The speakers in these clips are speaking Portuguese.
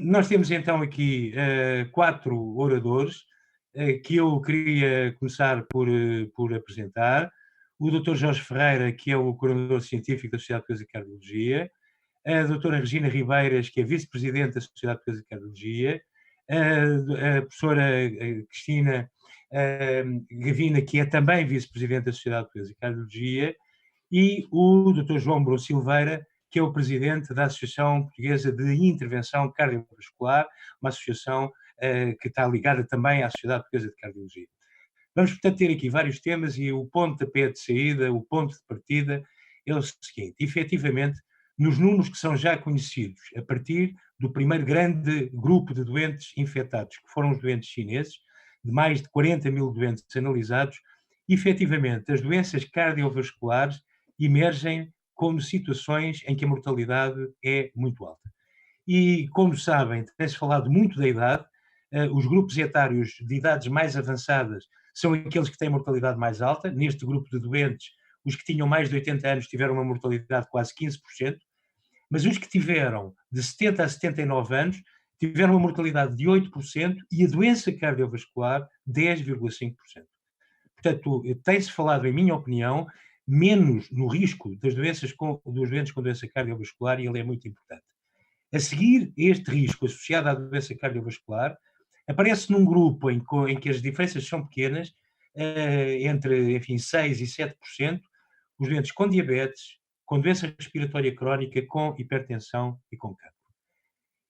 Nós temos então aqui 4 oradores que eu queria começar por apresentar. O Dr. Jorge Ferreira, que é o coordenador científico da Sociedade Portuguesa de Cardiologia, a doutora Regina Ribeiras, que é vice-presidente da Sociedade Portuguesa de Cardiologia, a professora Cristina Gavina, que é também vice-presidente da Sociedade Portuguesa de Cardiologia, e o Dr. João Bro Silveira, que é o presidente da Associação Portuguesa de Intervenção Cardiovascular, uma associação que está ligada também à Sociedade Portuguesa de Cardiologia. Vamos, portanto, ter aqui vários temas e o pontapé de saída, o ponto de partida é o seguinte: efetivamente, nos números que são já conhecidos, a partir do primeiro grande grupo de doentes infectados, que foram os doentes chineses, de mais de 40 mil doentes analisados, efetivamente, as doenças cardiovasculares emergem como situações em que a mortalidade é muito alta. E, como sabem, tem-se falado muito da idade, os grupos etários de idades mais avançadas são aqueles que têm mortalidade mais alta. Neste grupo de doentes, os que tinham mais de 80 anos tiveram uma mortalidade de quase 15%, mas os que tiveram de 70 a 79 anos tiveram uma mortalidade de 8% e a doença cardiovascular 10,5%. Portanto, tem-se falado, em minha opinião, menos no risco dos doentes com doença cardiovascular, e ele é muito importante. A seguir, este risco associado à doença cardiovascular aparece num grupo em que as diferenças são pequenas, entre, enfim, 6% e 7%, os doentes com diabetes, com doença respiratória crónica, com hipertensão e com cancro.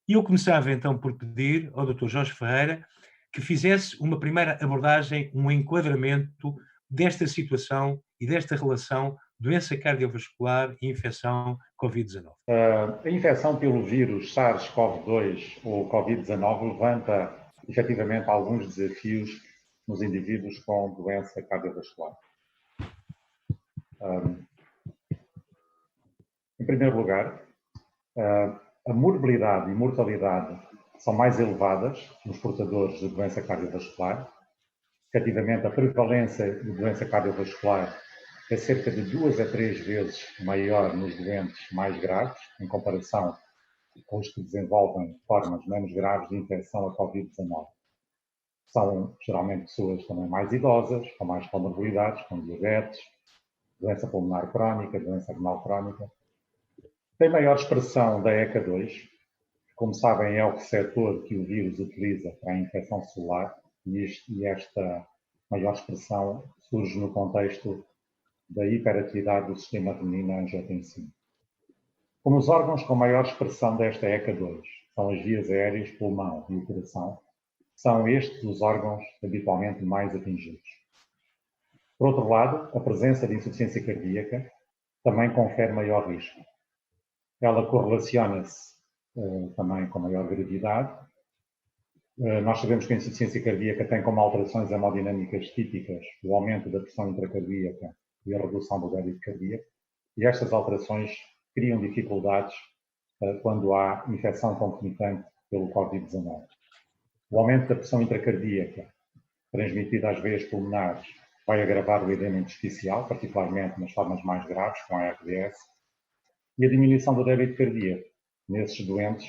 E eu começava então por pedir ao Dr. Jorge Ferreira que fizesse uma primeira abordagem, um enquadramento desta situação e desta relação doença cardiovascular e infecção Covid-19. A infecção pelo vírus SARS-CoV-2 ou Covid-19 levanta efetivamente alguns desafios nos indivíduos com doença cardiovascular. Em primeiro lugar, a morbilidade e mortalidade são mais elevadas nos portadores de doença cardiovascular. Efetivamente, a prevalência de doença cardiovascular é cerca de 2 a 3 vezes maior nos doentes mais graves, em comparação com os que desenvolvem formas menos graves de infecção a Covid-19. São geralmente pessoas também mais idosas, com mais comorbilidades, com diabetes, doença pulmonar crónica, doença renal crónica. Tem maior expressão da ECA2, que, como sabem, é o receptor que o vírus utiliza para a infecção celular, e esta maior expressão surge no contexto da hiperatividade do sistema renina-angiotensina. Como os órgãos com maior expressão desta ECA2 são as vias aéreas, pulmão e o coração, são estes os órgãos habitualmente mais atingidos. Por outro lado, a presença de insuficiência cardíaca também confere maior risco. Ela correlaciona-se também com maior gravidade. Nós sabemos que a insuficiência cardíaca tem como alterações hemodinâmicas típicas o aumento da pressão intracardíaca e a redução do débito cardíaco, e estas alterações criam dificuldades quando há infecção concomitante pelo Covid-19. O aumento da pressão intracardíaca, transmitida às veias pulmonares, vai agravar o edema intersticial, particularmente nas formas mais graves, com a ARDS, e a diminuição do débito cardíaco nesses doentes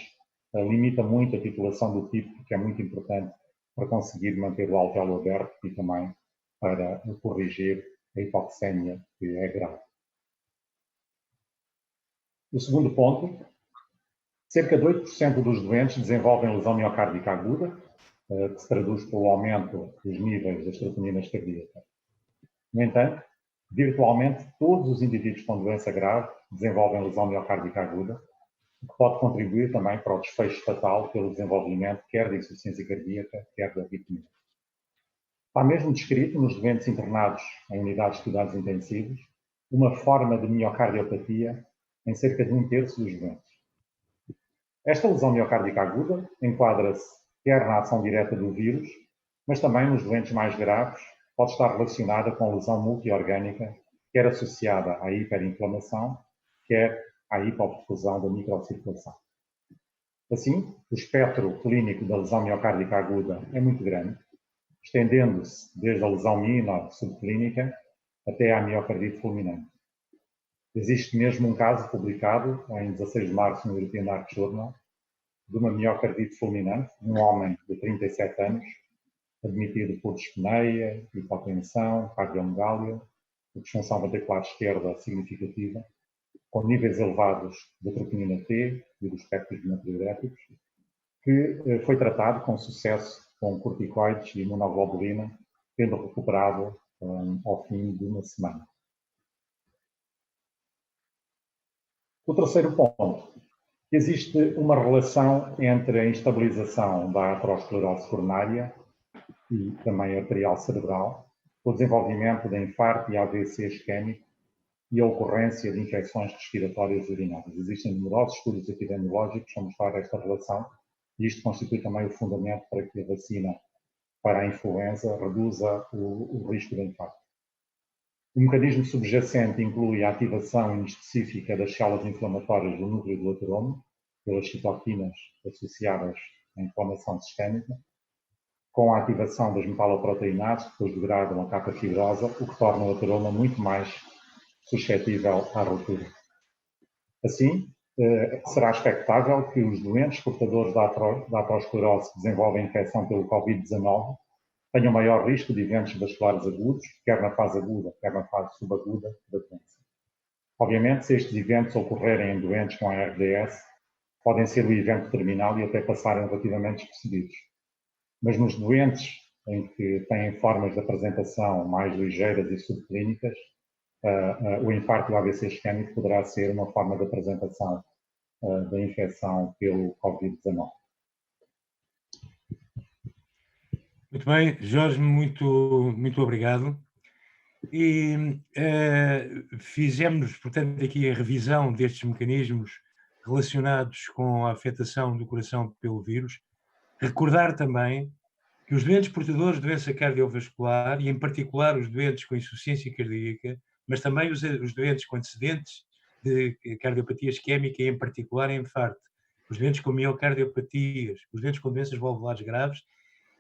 limita muito a titulação do tipo, que é muito importante para conseguir manter o alvéolo aberto e também para corrigir a hipoxémia, que é grave. O segundo ponto: cerca de 8% dos doentes desenvolvem lesão miocárdica aguda, que se traduz pelo aumento dos níveis das triptoninas cardíacas. No entanto, virtualmente todos os indivíduos com doença grave desenvolvem lesão miocárdica aguda, o que pode contribuir também para o desfecho fatal pelo desenvolvimento quer da insuficiência cardíaca, quer da arritmia. Está mesmo descrito nos doentes internados em unidades de cuidados intensivos uma forma de miocardiopatia em cerca de 1/3 dos doentes. Esta lesão miocárdica aguda enquadra-se quer na ação direta do vírus, mas também nos doentes mais graves pode estar relacionada com lesão multiorgânica, quer associada à hiperinflamação, quer à hipoperfusão da microcirculação. Assim, o espectro clínico da lesão miocárdica aguda é muito grande, estendendo-se desde a lesão minor subclínica até à miocardite fulminante. Existe mesmo um caso publicado em 16 de março no European Heart Journal de uma miocardite fulminante, um homem de 37 anos, admitido por dispneia, hipotensão, cardiomegalia, disfunção ventricular esquerda significativa, com níveis elevados de troponina T e dos espectros natriuréticos, que foi tratado com sucesso com corticoides e imunoglobulina, tendo recuperado ao fim de uma semana. O terceiro ponto. Existe uma relação entre a instabilização da aterosclerose coronária e também arterial cerebral, o desenvolvimento de infarto e AVC isquémico e a ocorrência de infecções respiratórias urinárias. Existem numerosos estudos epidemiológicos a mostrar esta relação e isto constitui também o fundamento para que a vacina para a influenza reduza o risco de infarto. O mecanismo subjacente inclui a ativação inespecífica das células inflamatórias do núcleo do ateroma, pelas citoquinas associadas à inflamação sistémica, com a ativação das metaloproteinases, que depois degradam a capa fibrosa, o que torna o ateroma muito mais suscetível à ruptura. Assim, será expectável que os doentes portadores da aterosclerose que desenvolvem infecção pelo Covid-19 tenham maior risco de eventos vasculares agudos, quer na fase aguda, quer na fase subaguda da doença. Obviamente, se estes eventos ocorrerem em doentes com ARDS, podem ser o evento terminal e até passarem relativamente despercebidos. Mas nos doentes em que têm formas de apresentação mais ligeiras e subclínicas, o infarto e o AVC isquémico poderá ser uma forma de apresentação da infecção pelo Covid-19. Muito bem, Jorge, muito obrigado. E fizemos, portanto, aqui a revisão destes mecanismos relacionados com a afetação do coração pelo vírus. Recordar também que os doentes portadores de doença cardiovascular, e em particular os doentes com insuficiência cardíaca, mas também os doentes com antecedentes de cardiopatia isquémica e em particular em infarto, os doentes com miocardiopatias, os doentes com doenças valvulares graves,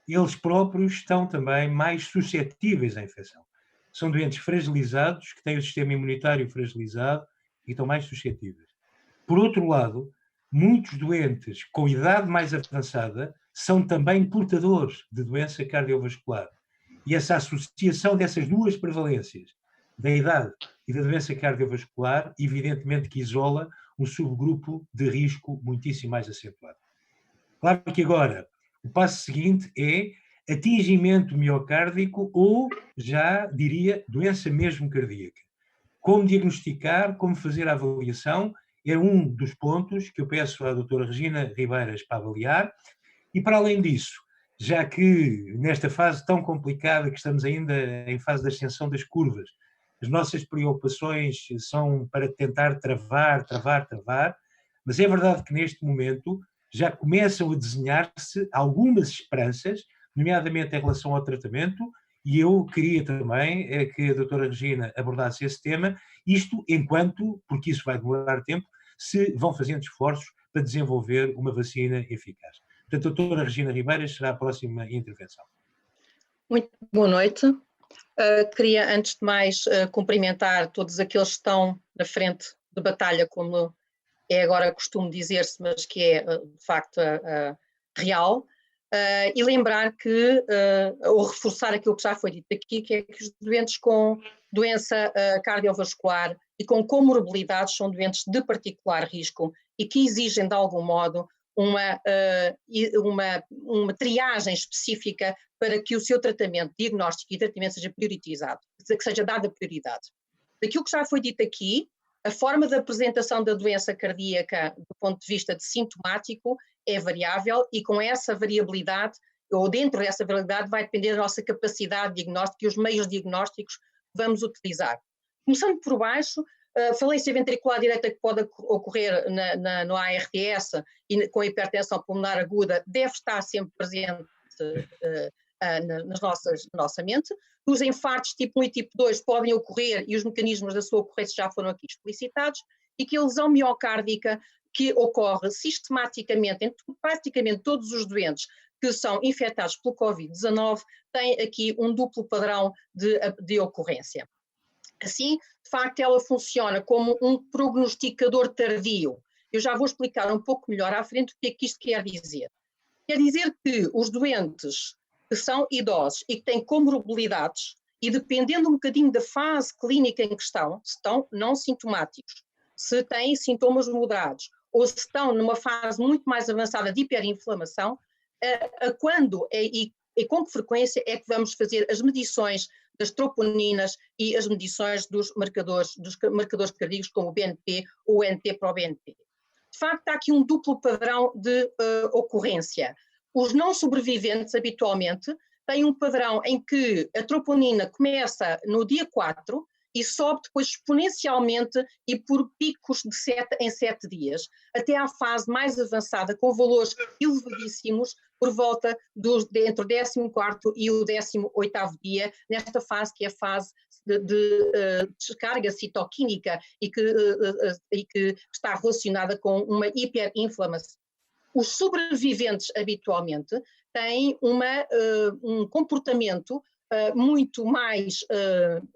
eles próprios estão também mais suscetíveis à infecção. São doentes fragilizados, que têm o sistema imunitário fragilizado e estão mais suscetíveis. Por outro lado, muitos doentes com idade mais avançada são também portadores de doença cardiovascular. E essa associação dessas duas prevalências, da idade e da doença cardiovascular, evidentemente que isola um subgrupo de risco muitíssimo mais acentuado. Claro que agora o passo seguinte é atingimento miocárdico ou, já diria, doença mesmo cardíaca. Como diagnosticar, como fazer a avaliação, é um dos pontos que eu peço à doutora Regina Ribeiras para avaliar. E para além disso, já que nesta fase tão complicada que estamos ainda em fase de ascensão das curvas, as nossas preocupações são para tentar travar, mas é verdade que neste momento já começam a desenhar-se algumas esperanças, nomeadamente em relação ao tratamento, e eu queria também que a doutora Regina abordasse esse tema, isto enquanto, porque isso vai demorar tempo, se vão fazendo esforços para desenvolver uma vacina eficaz. Portanto, a doutora Regina Ribeiras será a próxima intervenção. Muito boa noite. Queria, antes de mais, cumprimentar todos aqueles que estão na frente de batalha, como é agora costume dizer-se, mas que é, de facto, real, e lembrar que, ou reforçar aquilo que já foi dito aqui, que é que os doentes com doença cardiovascular e com comorbilidades são doentes de particular risco e que exigem, de algum modo, uma triagem específica para que o seu tratamento, diagnóstico e tratamento seja priorizado, que seja dada prioridade. Daquilo que já foi dito aqui, a forma de apresentação da doença cardíaca, do ponto de vista de sintomático, é variável e com essa variabilidade, ou dentro dessa variabilidade, vai depender da nossa capacidade de diagnóstico e os meios diagnósticos que vamos utilizar. Começando por baixo, a falência ventricular direita que pode ocorrer no ARDS e com a hipertensão pulmonar aguda deve estar sempre presente na nossa mente. Os infartos tipo 1 e tipo 2 podem ocorrer e os mecanismos da sua ocorrência já foram aqui explicitados, e que a lesão miocárdica que ocorre sistematicamente em praticamente todos os doentes que são infectados pelo Covid-19 tem aqui um duplo padrão de ocorrência. Assim, de facto, ela funciona como um prognosticador tardio Eu já vou explicar um pouco melhor à frente o que é que isto quer dizer. Quer dizer que os doentes que são idosos e que têm comorbilidades, e dependendo um bocadinho da fase clínica em que estão, se estão não sintomáticos, se têm sintomas moderados, ou se estão numa fase muito mais avançada de hiperinflamação, quando e com que frequência é que vamos fazer as medições das troponinas e as medições dos marcadores cardíacos, como o BNP ou o NT-proBNP. De facto, há aqui um duplo padrão de ocorrência. Os não sobreviventes, habitualmente, têm um padrão em que a troponina começa no dia 4 e sobe depois exponencialmente e por picos de 7 em 7 dias, até à fase mais avançada, com valores elevadíssimos, por volta entre o 14º e o 18º dia, nesta fase que é a fase de descarga citoquímica e que está relacionada com uma hiperinflamação. Os sobreviventes, habitualmente, têm um comportamento muito mais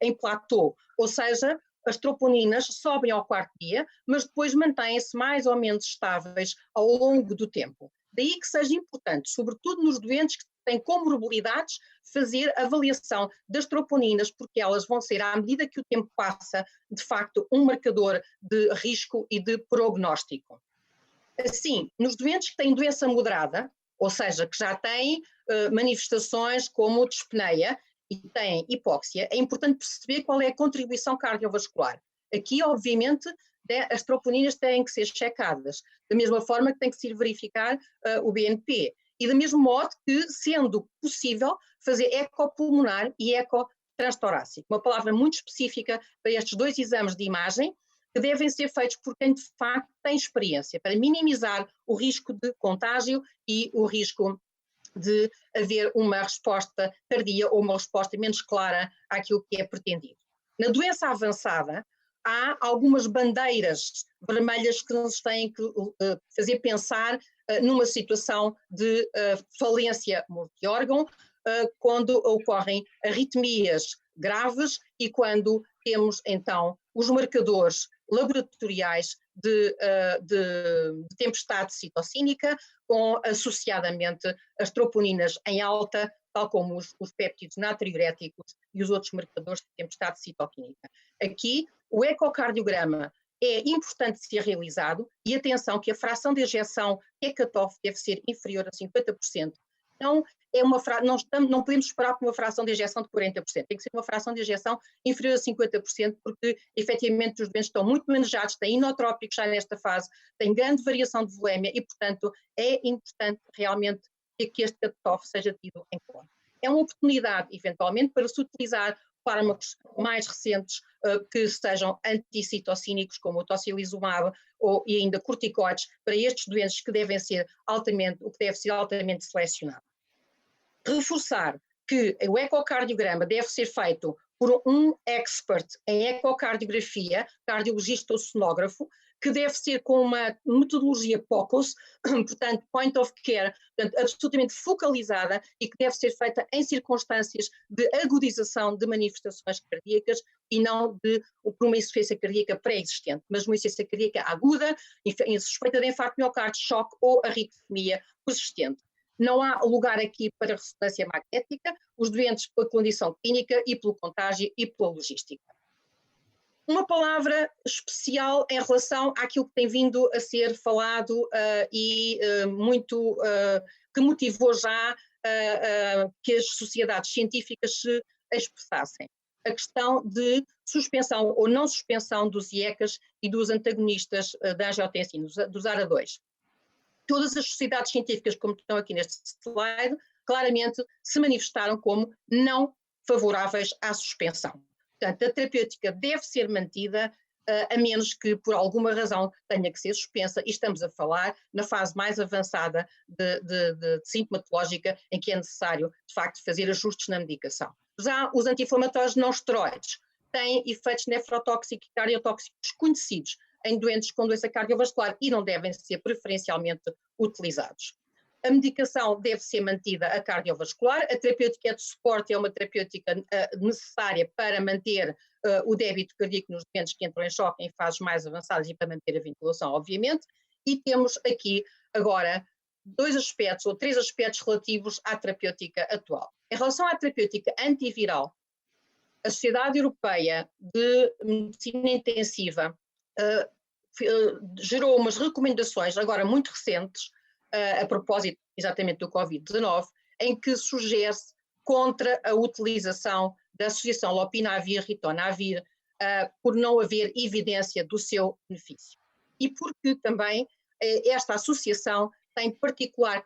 em platô, ou seja, as troponinas sobem ao 4º dia, mas depois mantêm-se mais ou menos estáveis ao longo do tempo. Daí que seja importante, sobretudo nos doentes que têm comorbilidades, fazer avaliação das troponinas, porque elas vão ser, à medida que o tempo passa, de facto, um marcador de risco e de prognóstico. Assim, nos doentes que têm doença moderada, ou seja, que já têm manifestações como dispneia e têm hipóxia, é importante perceber qual é a contribuição cardiovascular. Aqui, obviamente, as troponinas têm que ser checadas, da mesma forma que tem que se verificar o BNP. E do mesmo modo que, sendo possível, fazer ecopulmonar e ecotranstorácico. Uma palavra muito específica para estes dois exames de imagem, que devem ser feitos por quem de facto tem experiência, para minimizar o risco de contágio e o risco de haver uma resposta tardia ou uma resposta menos clara àquilo que é pretendido. Na doença avançada, há algumas bandeiras vermelhas que nos têm que fazer pensar numa situação de falência multiórgão, quando ocorrem arritmias graves e quando temos então os marcadores laboratoriais de tempestade citocínica, com associadamente as troponinas em alta, tal como os péptidos natriuréticos e os outros marcadores de tempestade citoquímica. Aqui, o ecocardiograma é importante ser realizado e atenção que a fração de ejeção cutoff deve ser inferior a 50%. Então, não podemos esperar por uma fração de ejeção de 40%, tem que ser uma fração de ejeção inferior a 50%, porque efetivamente os doentes estão muito manejados, têm inotrópicos já nesta fase, têm grande variação de volémia e, portanto, é importante realmente que este cutoff seja tido em conta. É uma oportunidade, eventualmente, para se utilizar fármacos mais recentes que sejam anticitocínicos, como o tocilizumab e ainda corticoides, para estes doentes que deve ser altamente selecionado. Reforçar que o ecocardiograma deve ser feito por um expert em ecocardiografia, cardiologista ou sonógrafo, que deve ser com uma metodologia POCUS, portanto, point of care, portanto, absolutamente focalizada e que deve ser feita em circunstâncias de agudização de manifestações cardíacas e não por uma insuficiência cardíaca pré-existente, mas uma insuficiência cardíaca aguda, em suspeita de infarto miocárdio, choque ou arritmia persistente. Não há lugar aqui para ressonância magnética, os doentes pela condição clínica e pelo contágio e pela logística. Uma palavra especial em relação àquilo que tem vindo a ser falado que motivou já que as sociedades científicas se expressassem. A questão de suspensão ou não suspensão dos IECAs e dos antagonistas da angiotensina, dos ARA2. Todas as sociedades científicas, como estão aqui neste slide, claramente se manifestaram como não favoráveis à suspensão. Portanto, a terapêutica deve ser mantida, a menos que por alguma razão tenha que ser suspensa, e estamos a falar na fase mais avançada de sintomatológica, em que é necessário, de facto, fazer ajustes na medicação. Já os anti-inflamatórios não esteroides têm efeitos nefrotóxicos e cardiotóxicos conhecidos em doentes com doença cardiovascular e não devem ser preferencialmente utilizados. A medicação deve ser mantida a cardiovascular, a terapêutica de suporte é uma terapêutica necessária para manter o débito cardíaco nos doentes que entram em choque em fases mais avançadas e para manter a ventilação, obviamente, E temos aqui agora dois aspectos ou três aspectos relativos à terapêutica atual. Em relação à terapêutica antiviral, a Sociedade Europeia de Medicina Intensiva gerou umas recomendações, agora muito recentes, a propósito exatamente do Covid-19, em que sugere-se contra a utilização da associação lopinavir-ritonavir, por não haver evidência do seu benefício. E porque também esta associação tem particular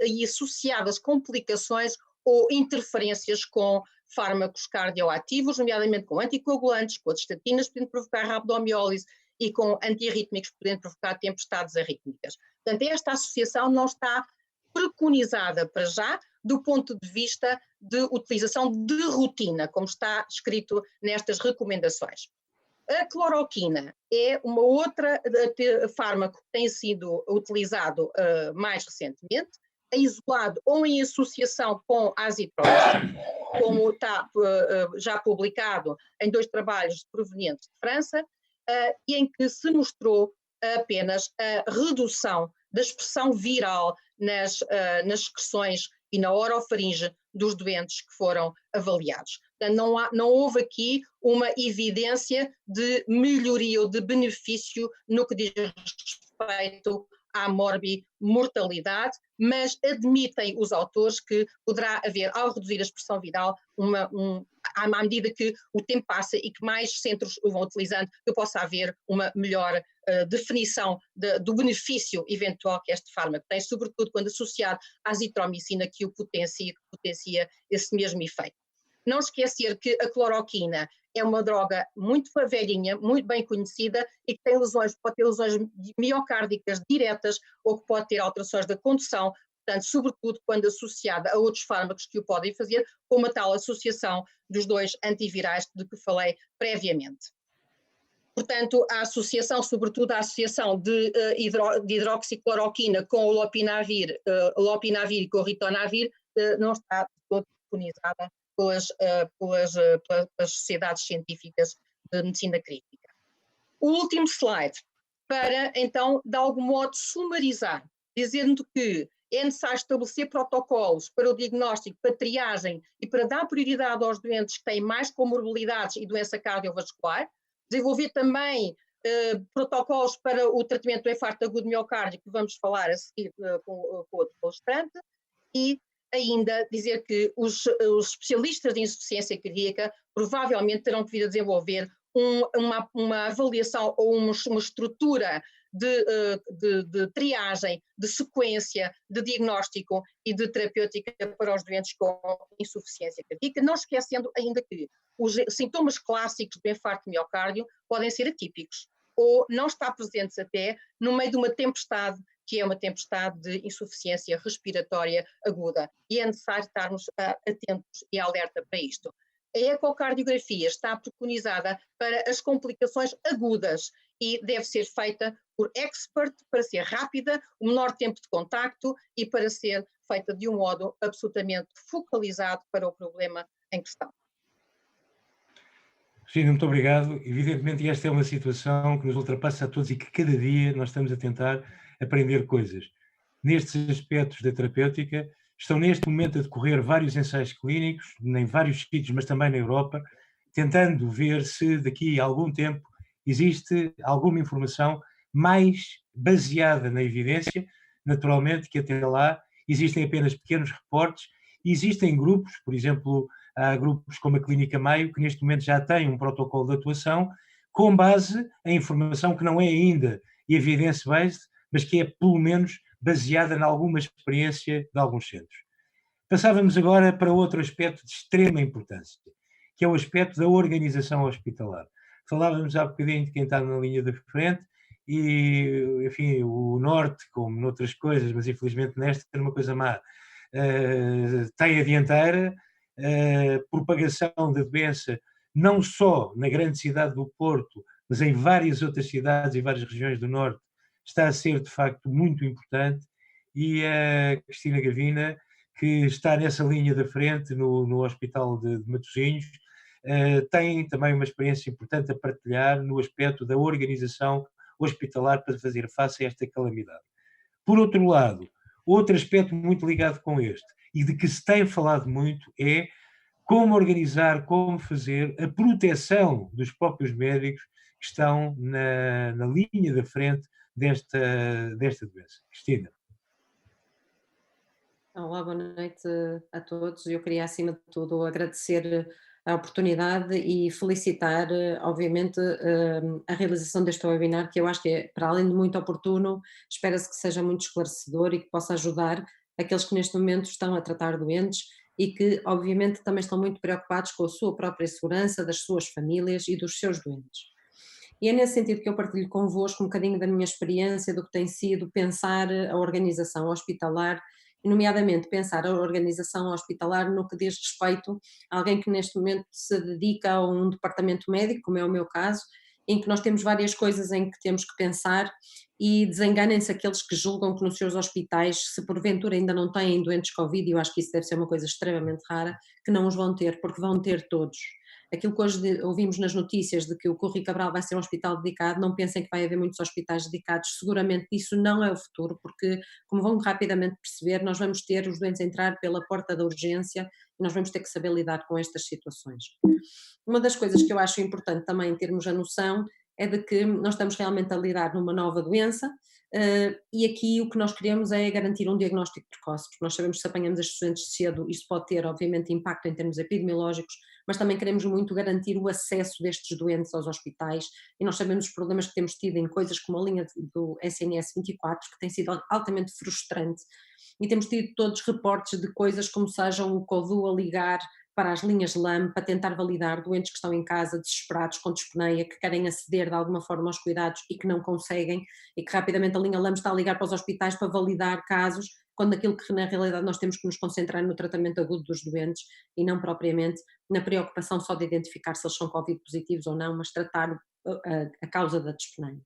e associadas complicações ou interferências com fármacos cardioativos, nomeadamente com anticoagulantes, com as estatinas, podendo provocar rabdomiólise, e com antiarrítmicos, podendo provocar tempestades arrítmicas. Portanto, esta associação não está preconizada para já, do ponto de vista de utilização de rotina, como está escrito nestas recomendações. A cloroquina é uma outra fármaco que tem sido utilizado mais recentemente, isolado ou em associação com azitromicina, como está já publicado em 2 trabalhos provenientes de França, e em que se mostrou apenas a redução da expressão viral nas secreções e na orofaringe dos doentes que foram avaliados. Portanto, não houve aqui uma evidência de melhoria ou de benefício no que diz respeito à morbimortalidade, mas admitem os autores que poderá haver, ao reduzir a expressão viral, à medida que o tempo passa e que mais centros o vão utilizando, que possa haver uma melhor definição do benefício eventual que este fármaco tem, sobretudo quando associado à azitromicina, que o potencia esse mesmo efeito. Não esquecer que a cloroquina é uma droga muito velhinha, muito bem conhecida e que pode ter lesões miocárdicas diretas ou que pode ter alterações da condução, portanto, sobretudo quando associada a outros fármacos que o podem fazer, como a tal associação dos 2 antivirais de que falei previamente. Portanto, a associação, sobretudo a associação de hidroxicloroquina com o lopinavir e com o ritonavir, não está toda preconizada pelas sociedades científicas de medicina crítica. O último slide, para então, de algum modo, sumarizar, dizendo que é necessário estabelecer protocolos para o diagnóstico, para a triagem e para dar prioridade aos doentes que têm mais comorbilidades e doença cardiovascular, desenvolver também protocolos para o tratamento do infarto agudo miocárdio, que vamos falar a seguir com outro palestrante, e ainda dizer que os especialistas de insuficiência cardíaca provavelmente terão que vir a desenvolver uma avaliação ou uma estrutura de triagem, de sequência, de diagnóstico e de terapêutica para os doentes com insuficiência cardíaca, não esquecendo ainda que os sintomas clássicos do infarto de miocárdio podem ser atípicos ou não estar presentes até no meio de uma tempestade, que é uma tempestade de insuficiência respiratória aguda, e é necessário estarmos atentos e alerta para isto. A ecocardiografia está preconizada para as complicações agudas e deve ser feita por expert para ser rápida, o menor tempo de contacto e para ser feita de um modo absolutamente focalizado para o problema em questão. Cristina, muito obrigado. Evidentemente esta é uma situação que nos ultrapassa a todos e que cada dia nós estamos a tentar aprender coisas. Nestes aspectos da terapêutica, estão neste momento a decorrer vários ensaios clínicos, em vários sítios, mas também na Europa, tentando ver se daqui a algum tempo existe alguma informação mais baseada na evidência, naturalmente que até lá existem apenas pequenos reportes, e existem grupos, por exemplo, há grupos como a Clínica Maio, que neste momento já têm um protocolo de atuação com base em informação que não é ainda evidence-based, mas que é pelo menos baseada em alguma experiência de alguns centros. Passávamos agora para outro aspecto de extrema importância, que é o aspecto da organização hospitalar. Falávamos há bocadinho de quem está na linha da frente e, enfim, o Norte, como noutras coisas, mas infelizmente nesta é uma coisa má, tem a dianteira, propagação da doença não só na grande cidade do Porto, mas em várias outras cidades e várias regiões do Norte, está a ser de facto muito importante, e a Cristina Gavina, que está nessa linha da frente no Hospital de Matosinhos, tem também uma experiência importante a partilhar no aspecto da organização hospitalar para fazer face a esta calamidade. Por outro lado, outro aspecto muito ligado com este, e de que se tem falado muito, é como organizar, como fazer a proteção dos próprios médicos que estão na linha da frente desta doença. Cristina. Olá, boa noite a todos. Eu queria, acima de tudo, agradecer a oportunidade e felicitar, obviamente, a realização deste webinar, que eu acho que é, para além de muito oportuno, espera-se que seja muito esclarecedor e que possa ajudar aqueles que neste momento estão a tratar doentes e que, obviamente, também estão muito preocupados com a sua própria segurança, das suas famílias e dos seus doentes. E é nesse sentido que eu partilho convosco um bocadinho da minha experiência, do que tem sido pensar a organização hospitalar, e nomeadamente pensar a organização hospitalar no que diz respeito a alguém que neste momento se dedica a um departamento médico, como é o meu caso, em que nós temos várias coisas em que temos que pensar, e desenganem-se aqueles que julgam que nos seus hospitais, se porventura ainda não têm doentes Covid, e eu acho que isso deve ser uma coisa extremamente rara, que não os vão ter, porque vão ter todos. Aquilo que hoje ouvimos nas notícias de que o Curro Cabral vai ser um hospital dedicado, não pensem que vai haver muitos hospitais dedicados, seguramente isso não é o futuro, porque, como vão rapidamente perceber, nós vamos ter os doentes a entrar pela porta da urgência e nós vamos ter que saber lidar com estas situações. Uma das coisas que eu acho importante também termos a noção é de que nós estamos realmente a lidar numa nova doença, e aqui o que nós queremos é garantir um diagnóstico precoce, porque nós sabemos que se apanhamos estes doentes cedo, isto pode ter obviamente impacto em termos epidemiológicos, mas também queremos muito garantir o acesso destes doentes aos hospitais, e nós sabemos os problemas que temos tido em coisas como a linha do SNS 24, que tem sido altamente frustrante, e temos tido todos reportes de coisas como sejam o CODU a ligar para as linhas LAM para tentar validar doentes que estão em casa desesperados com dispneia, que querem aceder de alguma forma aos cuidados e que não conseguem, e que rapidamente a linha LAM está a ligar para os hospitais para validar casos, quando aquilo que na realidade nós temos que nos concentrar no tratamento agudo dos doentes e não propriamente na preocupação só de identificar se eles são Covid positivos ou não, mas tratar a causa da dispneia.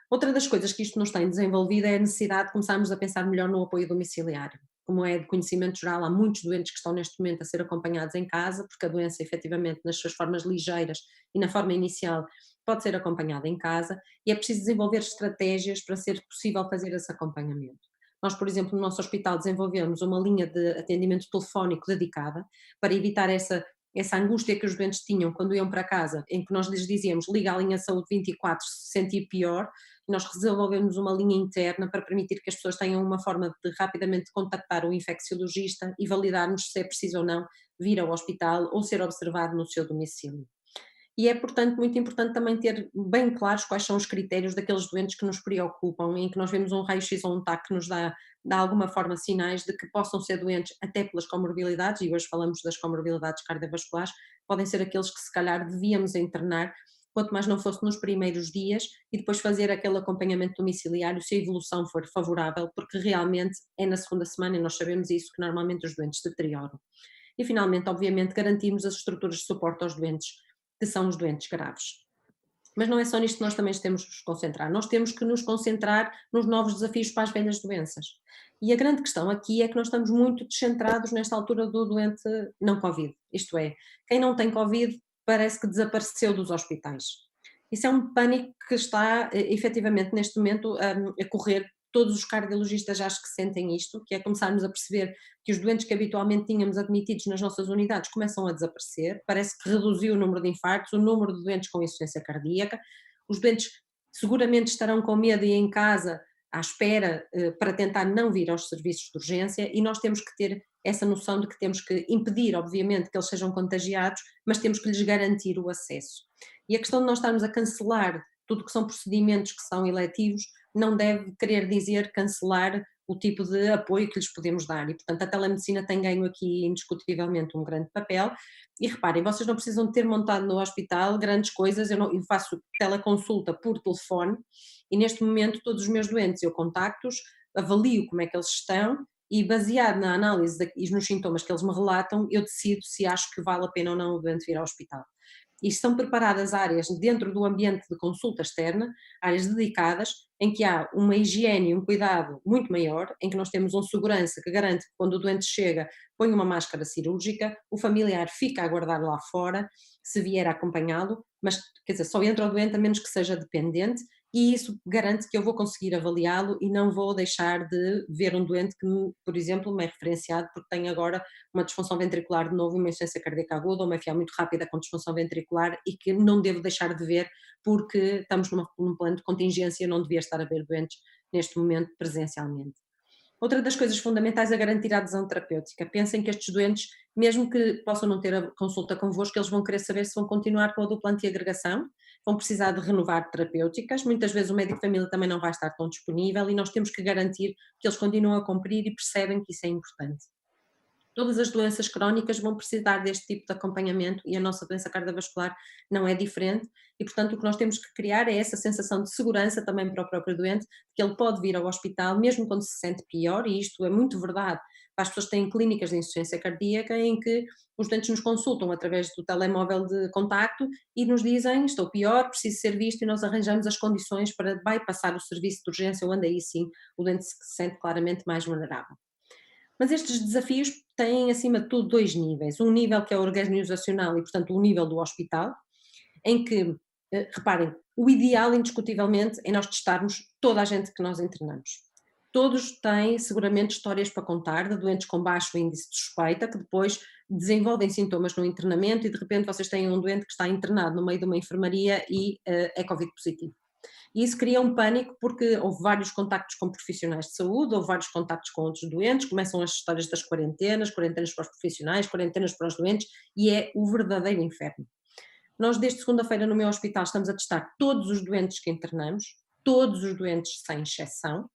Outra das coisas que isto nos tem desenvolvido é a necessidade de começarmos a pensar melhor no apoio domiciliário. Como é de conhecimento geral, há muitos doentes que estão neste momento a ser acompanhados em casa, porque a doença efetivamente nas suas formas ligeiras e na forma inicial pode ser acompanhada em casa, e é preciso desenvolver estratégias para ser possível fazer esse acompanhamento. Nós, por exemplo, no nosso hospital desenvolvemos uma linha de atendimento telefónico dedicada para evitar essa angústia que os doentes tinham quando iam para casa, em que nós lhes dizíamos liga à linha saúde 24 se sentir pior, e nós desenvolvemos uma linha interna para permitir que as pessoas tenham uma forma de rapidamente contactar o infecciologista e validarmos se é preciso ou não vir ao hospital ou ser observado no seu domicílio. E é, portanto, muito importante também ter bem claros quais são os critérios daqueles doentes que nos preocupam, em que nós vemos um raio-x ou um TAC que nos dá alguma forma sinais de que possam ser doentes até pelas comorbilidades, e hoje falamos das comorbilidades cardiovasculares, podem ser aqueles que se calhar devíamos internar, quanto mais não fosse nos primeiros dias, e depois fazer aquele acompanhamento domiciliário se a evolução for favorável, porque realmente é na segunda semana, e nós sabemos isso, que normalmente os doentes se deterioram. E finalmente, obviamente, garantirmos as estruturas de suporte aos doentes, que são os doentes graves. Mas não é só nisto que nós também temos que nos concentrar, nós temos que nos concentrar nos novos desafios para as velhas doenças. E a grande questão aqui é que nós estamos muito descentrados nesta altura do doente não Covid, isto é, quem não tem Covid parece que desapareceu dos hospitais. Isso é um pânico que está efetivamente neste momento a correr. Todos os cardiologistas acho que sentem isto, que é começarmos a perceber que os doentes que habitualmente tínhamos admitidos nas nossas unidades começam a desaparecer, parece que reduziu o número de infartos, o número de doentes com insuficiência cardíaca, os doentes seguramente estarão com medo e em casa à espera para tentar não vir aos serviços de urgência, e nós temos que ter essa noção de que temos que impedir, obviamente, que eles sejam contagiados, mas temos que lhes garantir o acesso. E a questão de nós estarmos a cancelar tudo que são procedimentos que são eletivos não deve querer dizer cancelar o tipo de apoio que lhes podemos dar, e portanto a telemedicina tem ganho aqui indiscutivelmente um grande papel. E reparem, vocês não precisam de ter montado no hospital grandes coisas, eu faço teleconsulta por telefone, e neste momento todos os meus doentes eu contacto-os, avalio como é que eles estão, e baseado na análise e nos sintomas que eles me relatam, eu decido se acho que vale a pena ou não o doente vir ao hospital. E estão preparadas áreas dentro do ambiente de consulta externa, áreas dedicadas, em que há uma higiene e um cuidado muito maior, em que nós temos um segurança que garante que quando o doente chega põe uma máscara cirúrgica, o familiar fica a aguardar lá fora, se vier a acompanhá-lo, mas quer dizer, só entra o doente a menos que seja dependente, e isso garante que eu vou conseguir avaliá-lo e não vou deixar de ver um doente que, por exemplo, me é referenciado porque tem agora uma disfunção ventricular de novo, uma insuficiência cardíaca aguda, uma FA muito rápida com disfunção ventricular e que não devo deixar de ver porque estamos num plano de contingência e não devia estar a ver doentes neste momento presencialmente. Outra das coisas fundamentais é garantir a adesão terapêutica. Pensem que estes doentes, mesmo que possam não ter a consulta convosco, eles vão querer saber se vão continuar com a dupla antiagregação, vão precisar de renovar terapêuticas, muitas vezes o médico de família também não vai estar tão disponível e nós temos que garantir que eles continuam a cumprir e percebem que isso é importante. Todas as doenças crónicas vão precisar deste tipo de acompanhamento e a nossa doença cardiovascular não é diferente e, portanto, o que nós temos que criar é essa sensação de segurança também para o próprio doente, que ele pode vir ao hospital mesmo quando se sente pior, e isto é muito verdade para as pessoas que têm clínicas de insuficiência cardíaca em que os doentes nos consultam através do telemóvel de contacto e nos dizem estou pior, preciso ser visto, e nós arranjamos as condições para bypassar o serviço de urgência, onde aí sim o doente se sente claramente mais vulnerável. Mas estes desafios têm, acima de tudo, dois níveis. Um nível que é organizacional e, portanto, o nível do hospital, em que, reparem, o ideal, indiscutivelmente, é nós testarmos toda a gente que nós internamos. Todos têm, seguramente, histórias para contar de doentes com baixo índice de suspeita, que depois desenvolvem sintomas no internamento e, de repente, vocês têm um doente que está internado no meio de uma enfermaria e é Covid positivo. E isso cria um pânico porque houve vários contactos com profissionais de saúde, houve vários contactos com outros doentes, começam as histórias das quarentenas para os profissionais, quarentenas para os doentes, e é o verdadeiro inferno. Nós, desde segunda-feira, no meu hospital, estamos a testar todos os doentes que internamos, todos os doentes sem exceção.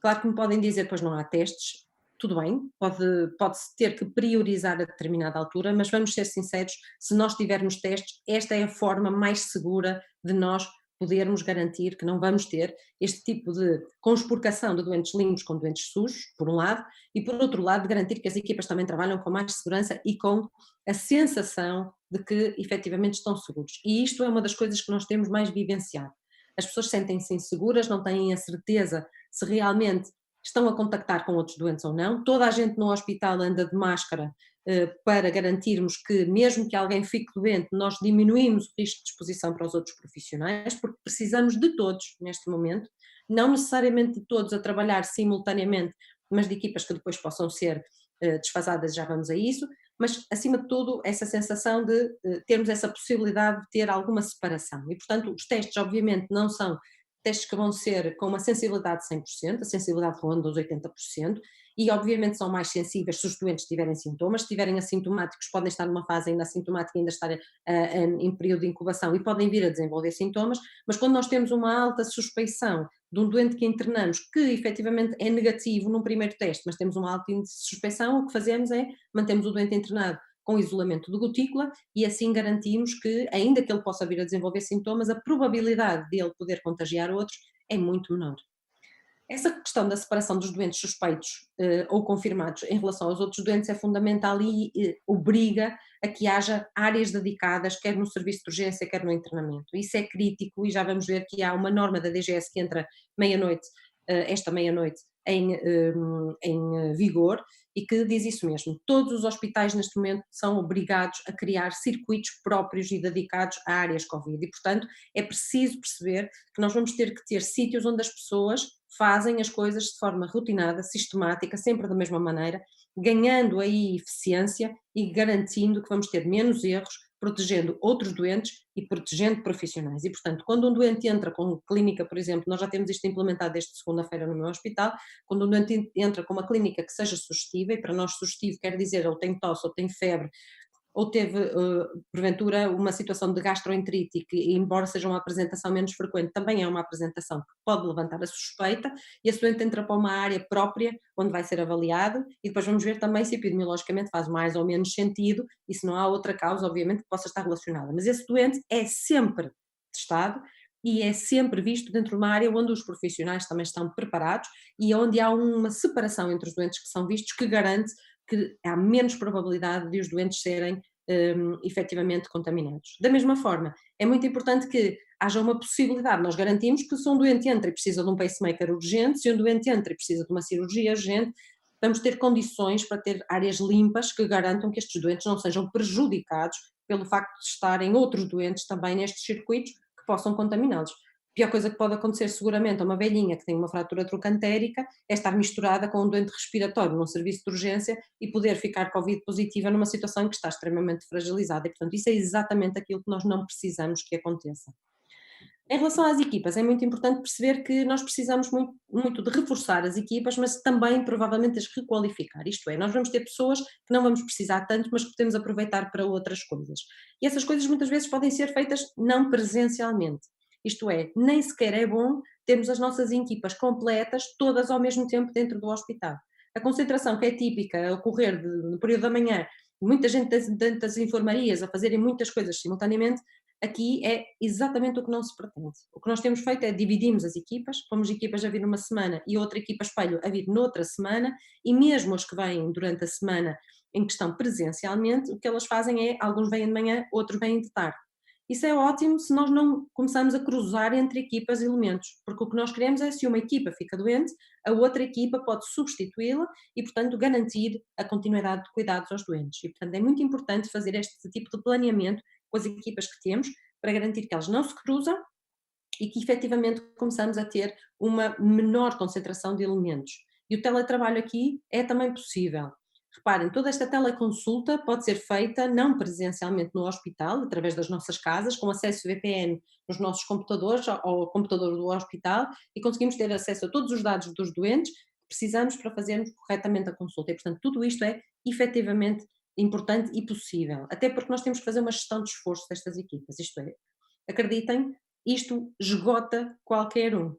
Claro que me podem dizer, pois não há testes, tudo bem, pode-se ter que priorizar a determinada altura, mas vamos ser sinceros, se nós tivermos testes, esta é a forma mais segura de nós podermos garantir que não vamos ter este tipo de conspurcação de doentes limpos com doentes sujos, por um lado, e por outro lado de garantir que as equipas também trabalham com mais segurança e com a sensação de que efetivamente estão seguros. E isto é uma das coisas que nós temos mais vivenciado. As pessoas sentem-se inseguras, não têm a certeza se realmente estão a contactar com outros doentes ou não. Toda a gente no hospital anda de máscara para garantirmos que, mesmo que alguém fique doente, nós diminuímos o risco de exposição para os outros profissionais, porque precisamos de todos neste momento, não necessariamente de todos a trabalhar simultaneamente, mas de equipas que depois possam ser desfasadas, já vamos a isso, mas acima de tudo essa sensação de termos essa possibilidade de ter alguma separação. E portanto os testes obviamente não são testes que vão ser com uma sensibilidade de 100%, a sensibilidade ronda os 80%, e obviamente são mais sensíveis se os doentes tiverem sintomas, se estiverem assintomáticos podem estar numa fase ainda assintomática, ainda estar em período de incubação e podem vir a desenvolver sintomas, mas quando nós temos uma alta suspeição de um doente que internamos que efetivamente é negativo num primeiro teste, mas temos uma alta índice de suspeição, o que fazemos é mantemos o doente internado com isolamento de gotícula e assim garantimos que, ainda que ele possa vir a desenvolver sintomas, a probabilidade de ele poder contagiar outros é muito menor. Essa questão da separação dos doentes suspeitos ou confirmados em relação aos outros doentes é fundamental e obriga a que haja áreas dedicadas, quer no serviço de urgência, quer no internamento. Isso é crítico e já vamos ver que há uma norma da DGS que entra meia-noite, esta meia-noite, em vigor e que diz isso mesmo. Todos os hospitais neste momento são obrigados a criar circuitos próprios e dedicados a áreas Covid e, portanto, é preciso perceber que nós vamos ter que ter sítios onde as pessoas fazem as coisas de forma rotinada, sistemática, sempre da mesma maneira, ganhando aí eficiência e garantindo que vamos ter menos erros, protegendo outros doentes e protegendo profissionais. E, portanto, quando um doente entra com clínica, por exemplo, nós já temos isto implementado desde segunda-feira no meu hospital, quando um doente entra com uma clínica que seja sugestiva, e para nós sugestivo quer dizer ou tem tosse, ou tem febre, ou teve, porventura, uma situação de gastroenterite, que embora seja uma apresentação menos frequente, também é uma apresentação que pode levantar a suspeita, e esse doente entra para uma área própria, onde vai ser avaliado, e depois vamos ver também se epidemiologicamente faz mais ou menos sentido, e se não há outra causa, obviamente, que possa estar relacionada. Mas esse doente é sempre testado, e é sempre visto dentro de uma área onde os profissionais também estão preparados, e onde há uma separação entre os doentes que são vistos, que garante que há menos probabilidade de os doentes serem efetivamente contaminados. Da mesma forma, é muito importante que haja uma possibilidade, nós garantimos que se um doente entra e precisa de um pacemaker urgente, se um doente entra e precisa de uma cirurgia urgente, vamos ter condições para ter áreas limpas que garantam que estes doentes não sejam prejudicados pelo facto de estarem outros doentes também nestes circuitos que possam contaminá-los. pior coisa que pode acontecer seguramente a uma velhinha que tem uma fratura trocantérica é estar misturada com um doente respiratório num serviço de urgência e poder ficar Covid positiva numa situação que está extremamente fragilizada. E, portanto, isso é exatamente aquilo que nós não precisamos que aconteça. Em relação às equipas, é muito importante perceber que nós precisamos muito de reforçar as equipas, mas também provavelmente as requalificar. Isto é, nós vamos ter pessoas que não vamos precisar tanto, mas que podemos aproveitar para outras coisas. E essas coisas muitas vezes podem ser feitas não presencialmente. Isto é, nem sequer é bom termos as nossas equipas completas, todas ao mesmo tempo dentro do hospital. A concentração que é típica a ocorrer no período da manhã, muita gente dentro das enfermarias a fazerem muitas coisas simultaneamente, aqui é exatamente o que não se pretende. O que nós temos feito é dividimos as equipas, pomos equipas a vir numa semana e outra equipa espelho a vir noutra semana, e mesmo os que vêm durante a semana em que estão presencialmente, o que elas fazem é, alguns vêm de manhã, outros vêm de tarde. Isso é ótimo se nós não começamos a cruzar entre equipas e elementos, porque o que nós queremos é, se uma equipa fica doente, a outra equipa pode substituí-la e, portanto, garantir a continuidade de cuidados aos doentes. E, portanto, é muito importante fazer este tipo de planeamento com as equipas que temos, para garantir que elas não se cruzam e que efetivamente começamos a ter uma menor concentração de elementos. E o teletrabalho aqui é também possível. Reparem, toda esta teleconsulta pode ser feita não presencialmente no hospital, através das nossas casas, com acesso VPN nos nossos computadores, ao computador do hospital, e conseguimos ter acesso a todos os dados dos doentes que precisamos para fazermos corretamente a consulta. E, portanto, tudo isto é efetivamente importante e possível, até porque nós temos que fazer uma gestão de esforço destas equipas, isto é, acreditem, isto esgota qualquer um.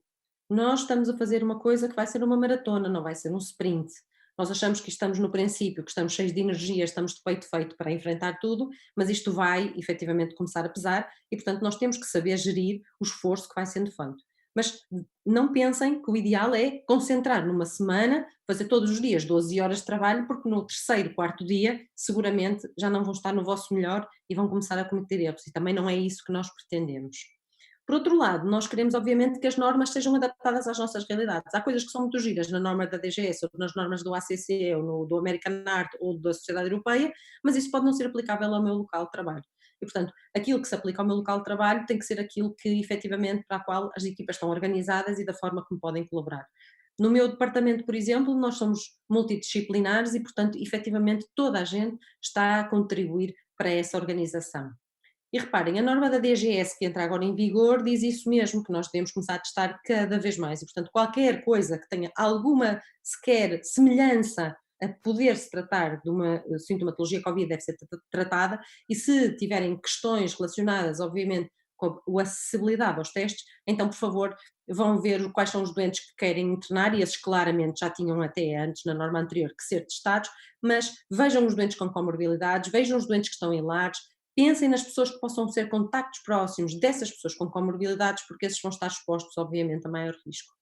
Nós estamos a fazer uma coisa que vai ser uma maratona, não vai ser um sprint. Nós achamos que estamos no princípio, que estamos cheios de energia, estamos de peito feito para enfrentar tudo, mas isto vai efetivamente começar a pesar e, portanto, nós temos que saber gerir o esforço que vai sendo feito. Mas não pensem que o ideal é concentrar numa semana, fazer todos os dias 12 horas de trabalho, porque no terceiro, quarto dia, seguramente já não vão estar no vosso melhor e vão começar a cometer erros. E também não é isso que nós pretendemos. Por outro lado, nós queremos obviamente que as normas sejam adaptadas às nossas realidades. Há coisas que são muito giras na norma da DGS ou nas normas do ACC ou do American Art ou da Sociedade Europeia, mas isso pode não ser aplicável ao meu local de trabalho. E, portanto, aquilo que se aplica ao meu local de trabalho tem que ser aquilo que efetivamente para a qual as equipas estão organizadas e da forma como podem colaborar. No meu departamento, por exemplo, nós somos multidisciplinares e, portanto, efetivamente toda a gente está a contribuir para essa organização. E reparem, a norma da DGS que entra agora em vigor diz isso mesmo, que nós devemos começar a testar cada vez mais e, portanto, qualquer coisa que tenha alguma sequer semelhança a poder-se tratar de uma sintomatologia Covid deve ser tratada e se tiverem questões relacionadas, obviamente, com a acessibilidade aos testes, então, por favor, vão ver quais são os doentes que querem internar e esses claramente já tinham até antes, na norma anterior, que ser testados, mas vejam os doentes com comorbilidades, vejam os doentes que estão em lares, pensem nas pessoas que possam ser contactos próximos dessas pessoas com comorbilidades, porque esses vão estar expostos, obviamente, a maior risco.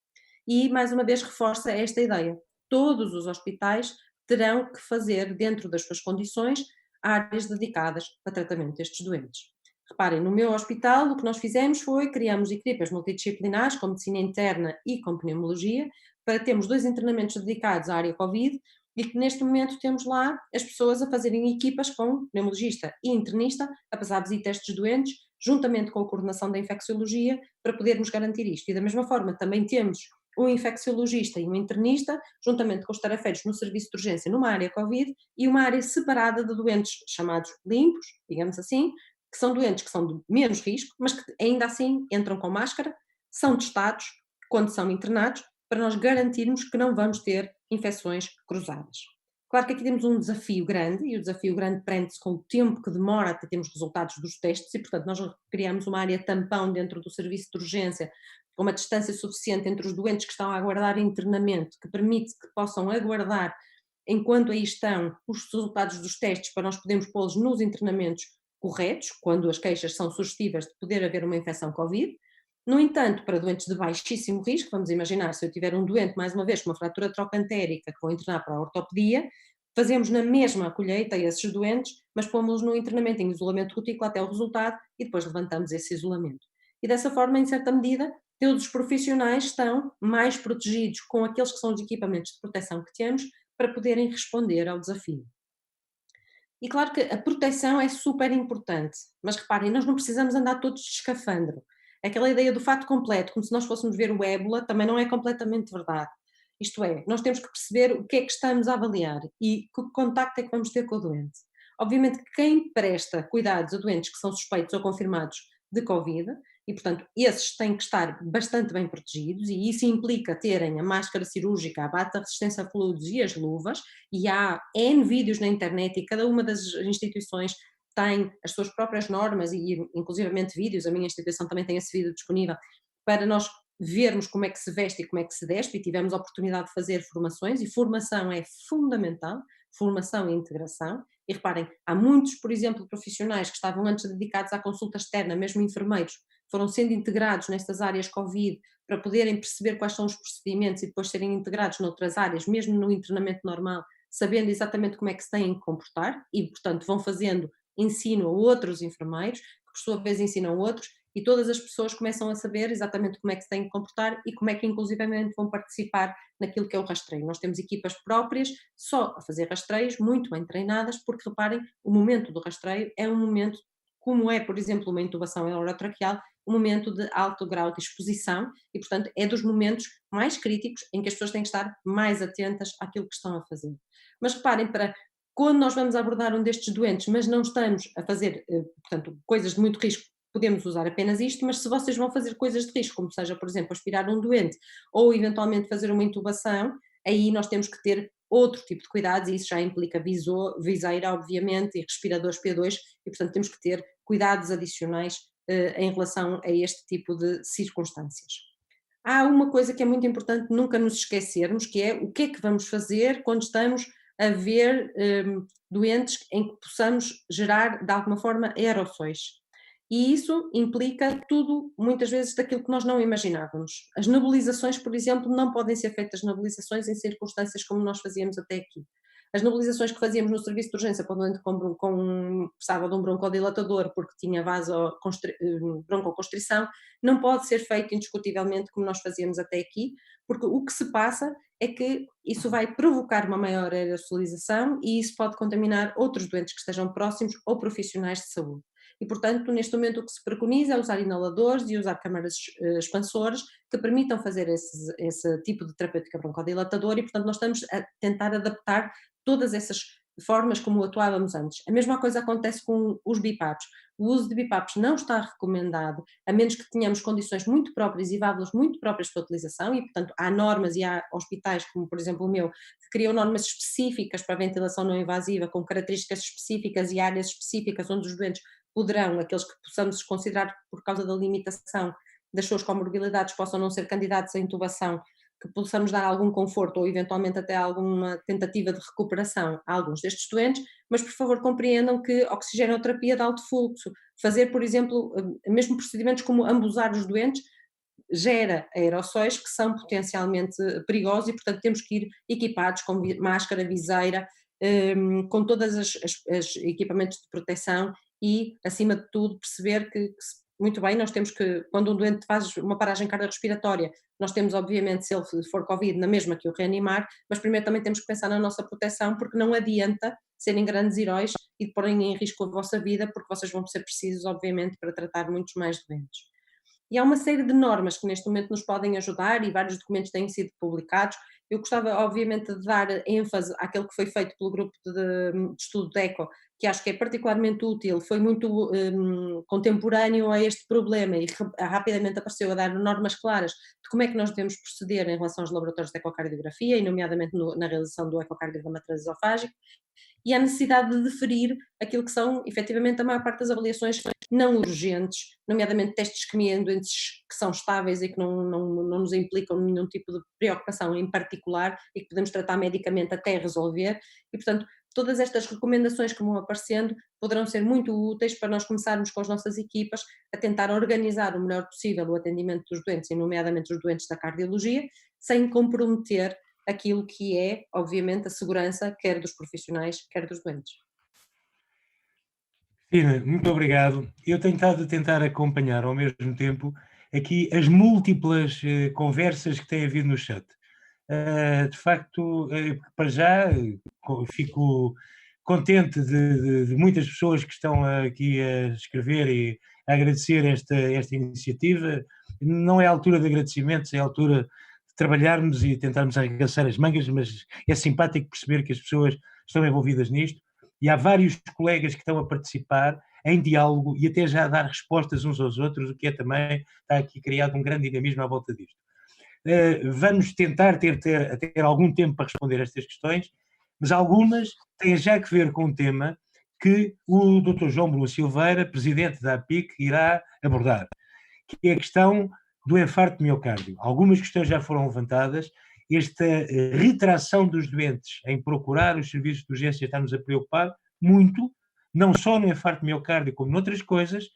E, mais uma vez, reforça esta ideia. Todos os hospitais terão que fazer, dentro das suas condições, áreas dedicadas para tratamento destes doentes. Reparem, no meu hospital o que nós fizemos foi criamos equipas multidisciplinares com medicina interna e com pneumologia para termos 2 internamentos dedicados à área Covid e que neste momento temos lá as pessoas a fazerem equipas com pneumologista e internista a passar visitas destes doentes, juntamente com a coordenação da infecciologia, para podermos garantir isto. E da mesma forma também temos um infecciologista e um internista, juntamente com os tarefeiros no serviço de urgência numa área Covid e uma área separada de doentes chamados limpos, digamos assim, que são doentes que são de menos risco, mas que ainda assim entram com máscara, são testados quando são internados, para nós garantirmos que não vamos ter infecções cruzadas. Claro que aqui temos um desafio grande, e o desafio grande prende-se com o tempo que demora até termos resultados dos testes, e portanto nós criamos uma área tampão dentro do serviço de urgência, com uma distância suficiente entre os doentes que estão a aguardar internamento, que permite que possam aguardar, enquanto aí estão, os resultados dos testes, para nós podermos pô-los nos internamentos corretos, quando as queixas são sugestivas de poder haver uma infecção Covid. No entanto, para doentes de baixíssimo risco, vamos imaginar, se eu tiver um doente, mais uma vez, com uma fratura trocantérica, que vou internar para a ortopedia, fazemos na mesma a colheita a esses doentes, mas pomos-los no internamento em isolamento cutículo até o resultado e depois levantamos esse isolamento. E dessa forma, em certa medida, todos os profissionais estão mais protegidos com aqueles que são os equipamentos de proteção que temos para poderem responder ao desafio. E claro que a proteção é super importante, mas reparem, nós não precisamos andar todos de escafandro. Aquela ideia do fato completo, como se nós fôssemos ver o ébola, também não é completamente verdade. Isto é, nós temos que perceber o que é que estamos a avaliar e que contacto é que vamos ter com o doente. Obviamente que quem presta cuidados a doentes que são suspeitos ou confirmados de Covid, e portanto esses têm que estar bastante bem protegidos, e isso implica terem a máscara cirúrgica, a bata de resistência a fluidos e as luvas, e há N vídeos na internet e cada uma das instituições tem as suas próprias normas e inclusivamente vídeos, a minha instituição também tem esse vídeo disponível para nós vermos como é que se veste e como é que se despe, e tivemos a oportunidade de fazer formações, e formação é fundamental, formação e integração, e reparem, há muitos, por exemplo, profissionais que estavam antes dedicados à consulta externa, mesmo enfermeiros, foram sendo integrados nestas áreas Covid para poderem perceber quais são os procedimentos e depois serem integrados noutras áreas, mesmo no internamento normal, sabendo exatamente como é que se têm que comportar, e portanto vão fazendo ensino a outros enfermeiros, que por sua vez ensinam outros, e todas as pessoas começam a saber exatamente como é que se têm que comportar e como é que inclusivamente vão participar naquilo que é o rastreio. Nós temos equipas próprias só a fazer rastreios, muito bem treinadas, porque reparem, o momento do rastreio é um momento, como é, por exemplo, uma intubação orotraqueal, um momento de alto grau de exposição e, portanto, é dos momentos mais críticos em que as pessoas têm que estar mais atentas àquilo que estão a fazer. Mas reparem, para quando nós vamos abordar um destes doentes, mas não estamos a fazer, portanto, coisas de muito risco, podemos usar apenas isto, mas se vocês vão fazer coisas de risco, como seja, por exemplo, aspirar um doente ou eventualmente fazer uma intubação, aí nós temos que ter outro tipo de cuidados, e isso já implica viseira, obviamente, e respiradores P2, e portanto temos que ter cuidados adicionais em relação a este tipo de circunstâncias. Há uma coisa que é muito importante nunca nos esquecermos, que é o que é que vamos fazer quando estamos a ver doentes em que possamos gerar, de alguma forma, aerossóis. E isso implica tudo, muitas vezes, daquilo que nós não imaginávamos. As nebulizações, por exemplo, não podem ser feitas nebulizações em circunstâncias como nós fazíamos até aqui. As nebulizações que fazíamos no serviço de urgência para o doente precisava de um broncodilatador porque tinha broncoconstrição, não pode ser feito indiscutivelmente como nós fazíamos até aqui, porque o que se passa é que isso vai provocar uma maior aerosolização e isso pode contaminar outros doentes que estejam próximos ou profissionais de saúde. E, portanto, neste momento o que se preconiza é usar inaladores e usar câmaras expansoras que permitam fazer esse tipo de terapêutica broncodilatadora, e, portanto, nós estamos a tentar adaptar todas essas formas como atuávamos antes. A mesma coisa acontece com os BIPAPs. O uso de BIPAPs não está recomendado, a menos que tenhamos condições muito próprias e válvulas muito próprias para a utilização, e, portanto, há normas e há hospitais, como por exemplo o meu, que criam normas específicas para a ventilação não invasiva, com características específicas e áreas específicas onde os doentes poderão, aqueles que possamos considerar por causa da limitação das suas comorbilidades, possam não ser candidatos à intubação, que possamos dar algum conforto ou eventualmente até alguma tentativa de recuperação a alguns destes doentes, mas por favor compreendam que oxigenoterapia de alto fluxo, fazer, por exemplo, mesmo procedimentos como ambusar os doentes, gera aerossóis que são potencialmente perigosos, e portanto temos que ir equipados com máscara, viseira, com todos os equipamentos de proteção e, acima de tudo, perceber que muito bem, nós temos que, quando um doente faz uma paragem cardiorrespiratória, nós temos obviamente, se ele for Covid, na mesma que o reanimar, mas primeiro também temos que pensar na nossa proteção, porque não adianta serem grandes heróis e porem em risco a vossa vida, porque vocês vão ser precisos, obviamente, para tratar muitos mais doentes. E há uma série de normas que neste momento nos podem ajudar, e vários documentos têm sido publicados. Eu gostava, obviamente, de dar ênfase àquele que foi feito pelo grupo de estudo DECO, que acho que é particularmente útil, foi muito contemporâneo a este problema e rapidamente apareceu a dar normas claras de como é que nós devemos proceder em relação aos laboratórios de ecocardiografia, e nomeadamente na realização do ecocardio da matriz esofágica, e a necessidade de deferir aquilo que são, efetivamente, a maior parte das avaliações não urgentes, nomeadamente testes de isquemia em doentes que são estáveis e que não nos implicam nenhum tipo de preocupação em particular e que podemos tratar medicamente até resolver, e, portanto, todas estas recomendações que vão aparecendo poderão ser muito úteis para nós começarmos com as nossas equipas a tentar organizar o melhor possível o atendimento dos doentes, e nomeadamente os doentes da cardiologia, sem comprometer aquilo que é, obviamente, a segurança quer dos profissionais, quer dos doentes. Cristina, muito obrigado. Eu tenho estado a tentar acompanhar ao mesmo tempo aqui as múltiplas conversas que tem havido no chat. De facto, para já fico contente de muitas pessoas que estão aqui a escrever e a agradecer esta iniciativa. Não é a altura de agradecimentos, é a altura de trabalharmos e tentarmos arregaçar as mangas, mas é simpático perceber que as pessoas estão envolvidas nisto e há vários colegas que estão a participar em diálogo e até já a dar respostas uns aos outros, o que é também, está aqui criado um grande dinamismo à volta disto. Vamos tentar ter algum tempo para responder a estas questões, mas algumas têm já que ver com um tema que o Dr. João Bruno Silveira, presidente da APIC, irá abordar, que é a questão do infarto de miocárdio. Algumas questões já foram levantadas. Esta retração dos doentes em procurar os serviços de urgência está-nos a preocupar muito, não só no infarto de miocárdio, como noutras coisas.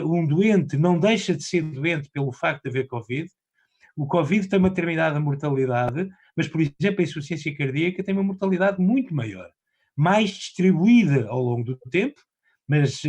Um doente não deixa de ser doente pelo facto de haver Covid. O Covid tem uma determinada mortalidade, mas, por exemplo, a insuficiência cardíaca tem uma mortalidade muito maior, mais distribuída ao longo do tempo, mas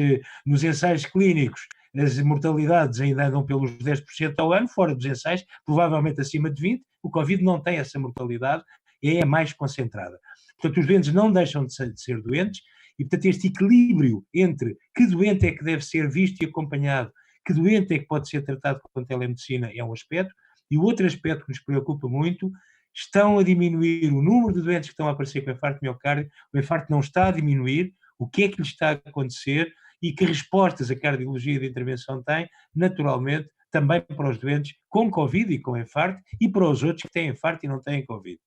nos ensaios clínicos as mortalidades ainda andam pelos 10% ao ano, fora dos ensaios, provavelmente acima de 20%. O Covid não tem essa mortalidade, é mais concentrada. Portanto, os doentes não deixam de ser doentes e, portanto, este equilíbrio entre que doente é que deve ser visto e acompanhado, que doente é que pode ser tratado com telemedicina é um aspecto, e o outro aspecto que nos preocupa muito, estão a diminuir o número de doentes que estão a aparecer com infarto de miocárdio, o infarto não está a diminuir, o que é que lhe está a acontecer e que respostas a cardiologia de intervenção tem, naturalmente, também para os doentes com Covid e com infarto e para os outros que têm infarto e não têm Covid.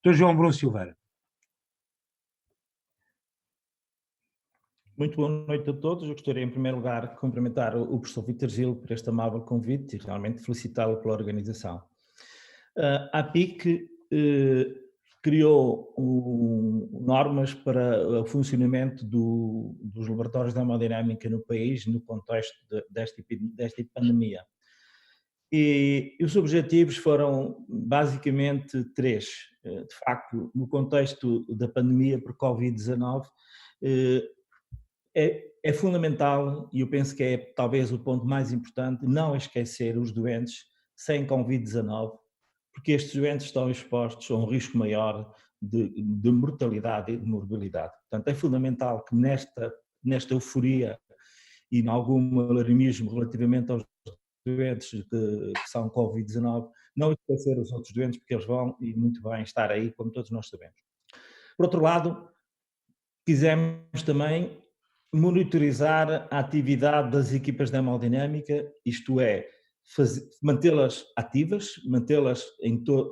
Dr. João Bruno Silveira. Muito boa noite a todos. Eu gostaria, em primeiro lugar, de cumprimentar o professor Vítor Gil por este amável convite e realmente felicitá-lo pela organização. A APIC criou normas para o funcionamento dos laboratórios de hemodinâmica no país, no contexto desta pandemia. E os objetivos foram basicamente três. De facto, no contexto da pandemia por Covid-19, é fundamental, e eu penso que é talvez o ponto mais importante, não esquecer os doentes sem Covid-19, porque estes doentes estão expostos a um risco maior de mortalidade e de morbilidade. Portanto, é fundamental que nesta euforia e em algum alarmismo relativamente aos doentes que são Covid-19, não esquecer os outros doentes, porque eles vão, e muito bem, estar aí, como todos nós sabemos. Por outro lado, quisemos também monitorizar a atividade das equipas de hemodinâmica, isto é, mantê-las ativas, mantê-las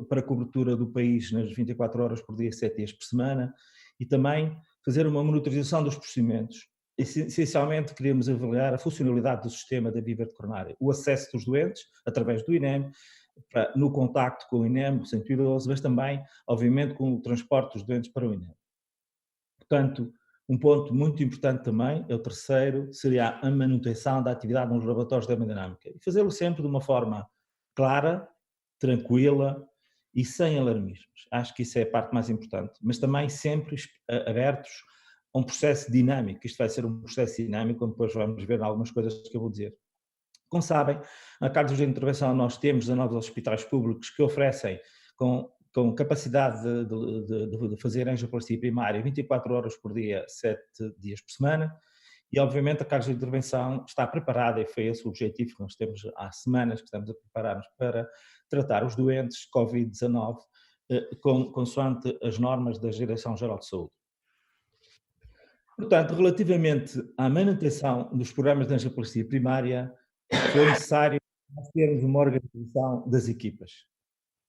para a cobertura do país nas 24 horas por dia, 7 dias por semana, e também fazer uma monitorização dos procedimentos. Essencialmente, queríamos avaliar a funcionalidade do sistema da via verde coronária, o acesso dos doentes através do INEM, no contacto com o INEM, o 112, mas também, obviamente, com o transporte dos doentes para o INEM. Portanto, um ponto muito importante também, é o terceiro, seria a manutenção da atividade nos laboratórios de hemodinâmica. E fazê-lo sempre de uma forma clara, tranquila e sem alarmismos. Acho que isso é a parte mais importante. Mas também sempre abertos a um processo dinâmico. Isto vai ser um processo dinâmico, como depois vamos ver algumas coisas que eu vou dizer. Como sabem, na carta de intervenção nós temos 19 hospitais públicos que oferecem com capacidade de fazer angioplastia primária 24 horas por dia, 7 dias por semana, e obviamente a carga de intervenção está preparada, e foi esse o objetivo que nós temos há semanas que estamos a preparar-nos para tratar os doentes Covid-19 consoante as normas da Direção-Geral de Saúde. Portanto, relativamente à manutenção dos programas de angioplastia primária, foi necessário termos uma organização das equipas,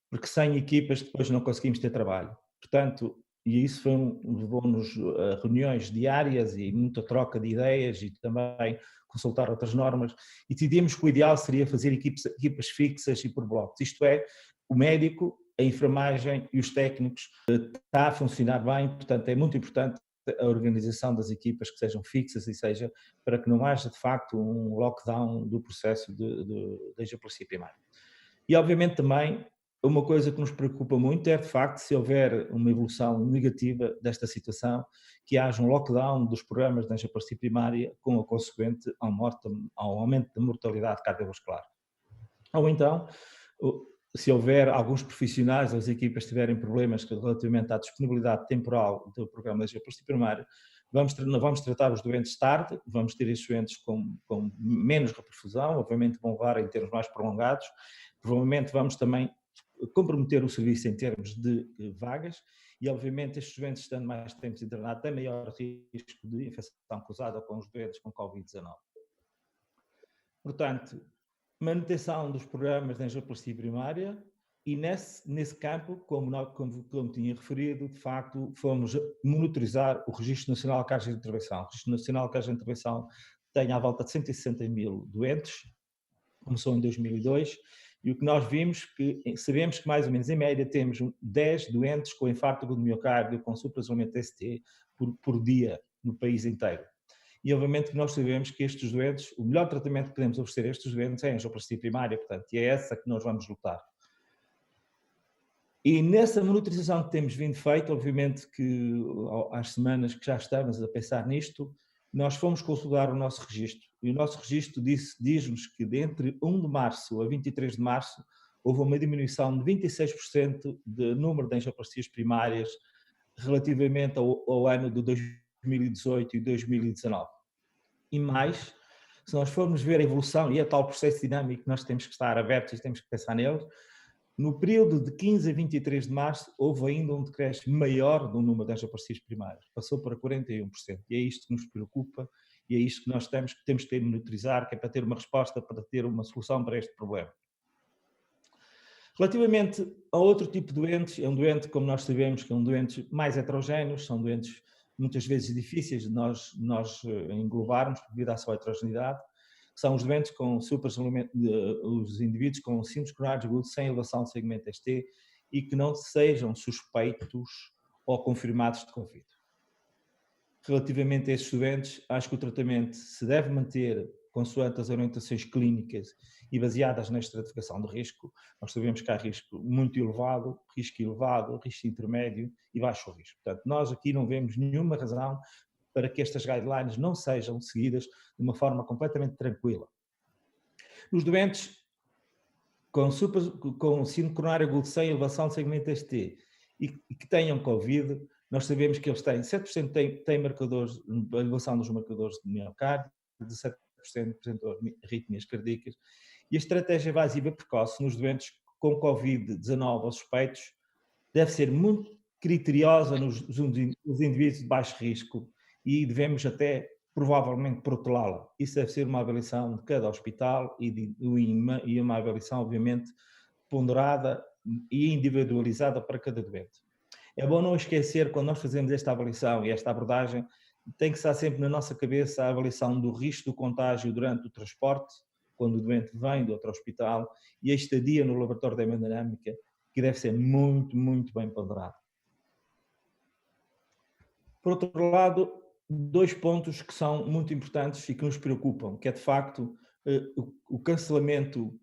porque sem equipas depois não conseguimos ter trabalho. Portanto, e isso levou-nos a reuniões diárias e muita troca de ideias e também consultar outras normas, e decidimos que o ideal seria fazer equipas fixas e por blocos, isto é, o médico, a enfermagem e os técnicos está a funcionar bem, portanto é muito importante a organização das equipas que sejam fixas e seja para que não haja de facto um lockdown do processo de angioplastia primária. E obviamente também uma coisa que nos preocupa muito é de facto se houver uma evolução negativa desta situação, que haja um lockdown dos programas de angioplastia primária com a consequente aumento da mortalidade cardiovascular. Ou então se houver alguns profissionais ou as equipas tiverem problemas relativamente à disponibilidade temporal do programa de angioplastia primária, vamos tratar os doentes tarde, vamos ter esses doentes com menos reperfusão, obviamente vão levar em termos mais prolongados, provavelmente vamos também comprometer o serviço em termos de vagas e, obviamente, estes doentes estando mais tempo internados têm maior risco de infecção cruzada com os doentes com Covid-19. Portanto, manutenção dos programas de angioplastia primária e nesse campo, como tinha referido, de facto, fomos monitorizar o Registro Nacional de Casos de Intervenção. O Registro Nacional de Casos de Intervenção tem à volta de 160 mil doentes, começou em 2002, e o que nós vimos, sabemos que mais ou menos em média temos 10 doentes com infarto agudo do miocárdio com supra-isolamento ST por dia no país inteiro. E obviamente que nós sabemos que estes doentes, o melhor tratamento que podemos oferecer a estes doentes é a angioplastia primária, portanto, e é essa que nós vamos lutar. E nessa monitorização que temos vindo feito, obviamente que às semanas que já estamos a pensar nisto, nós fomos consultar o nosso registro, e o nosso registro diz-nos que de entre 1 de março a 23 de março houve uma diminuição de 26% de número de angioplastias primárias relativamente ao ano de 2018 e 2019. E mais, se nós formos ver a evolução, e é tal processo dinâmico que nós temos que estar abertos e temos que pensar nele, no período de 15 a 23 de março houve ainda um decréscimo maior do número de angioplastias primárias, passou para 41%, e é isto que nos preocupa, e é isto que nós temos que ter monitorizar, que é para ter uma resposta, para ter uma solução para este problema. Relativamente a outro tipo de doentes, é um doente, como nós sabemos, que é um doente mais heterogéneo, são doentes muitas vezes difíceis de nós englobarmos devido à sua heterogeneidade, são os doentes com os indivíduos com síndromes coronários agudos sem elevação de segmento ST e que não sejam suspeitos ou confirmados de Covid. Relativamente a estes doentes, acho que o tratamento se deve manter consoante as orientações clínicas e baseadas na estratificação de risco. Nós sabemos que há risco muito elevado, risco intermédio e baixo risco. Portanto, nós aqui não vemos nenhuma razão para que estas guidelines não sejam seguidas de uma forma completamente tranquila. Nos doentes com síndrome coronário agudo sem elevação de segmento ST e que tenham Covid, nós sabemos que eles têm 7% têm marcadores, elevação dos marcadores de miocárdio, 17% apresentam arritmias cardíacas, e a estratégia invasiva precoce nos doentes com Covid-19 ou suspeitos deve ser muito criteriosa nos indivíduos de baixo risco e devemos até provavelmente protelá-la. Isso deve ser uma avaliação de cada hospital e uma avaliação obviamente ponderada e individualizada para cada doente. É bom não esquecer, quando nós fazemos esta avaliação e esta abordagem, tem que estar sempre na nossa cabeça a avaliação do risco do contágio durante o transporte, quando o doente vem do outro hospital, e a estadia no laboratório de hemodinâmica, que deve ser muito, muito bem ponderado. Por outro lado, dois pontos que são muito importantes e que nos preocupam, que é de facto o cancelamento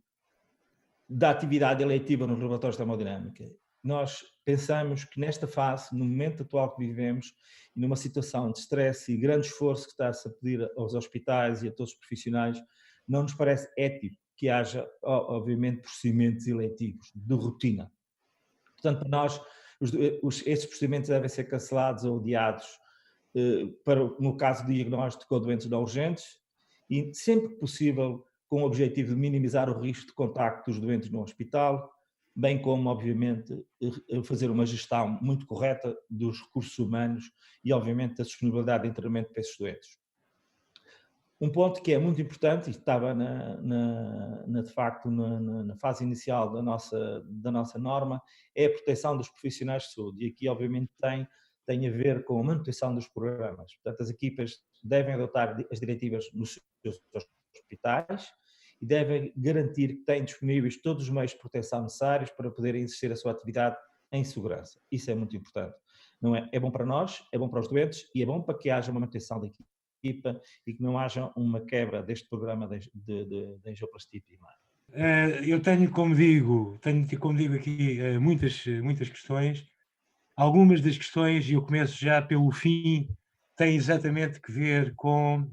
da atividade eletiva nos laboratórios de hemodinâmica. Nós pensamos que nesta fase, no momento atual que vivemos, e numa situação de stress e grande esforço que está-se a pedir aos hospitais e a todos os profissionais, não nos parece ético que haja, obviamente, procedimentos eletivos de rotina. Portanto, para nós, estes procedimentos devem ser cancelados ou adiados no caso de diagnóstico ou doentes não urgentes e, sempre que possível, com o objetivo de minimizar o risco de contacto dos doentes no hospital, bem como, obviamente, fazer uma gestão muito correta dos recursos humanos e, obviamente, da disponibilidade de internamento para esses doentes. Um ponto que é muito importante, e estava de facto na fase inicial da nossa norma, é a proteção dos profissionais de saúde. E aqui, obviamente, tem a ver com a manutenção dos programas. Portanto, as equipas devem adotar as diretivas nos seus hospitais e devem garantir que têm disponíveis todos os meios de proteção necessários para poderem exercer a sua atividade em segurança. Isso é muito importante. Não é? É bom para nós, é bom para os doentes e é bom para que haja uma manutenção da equipa e que não haja uma quebra deste programa de angioplastia primária. Eu tenho como digo aqui muitas questões. Algumas das questões, e eu começo já pelo fim, têm exatamente que ver com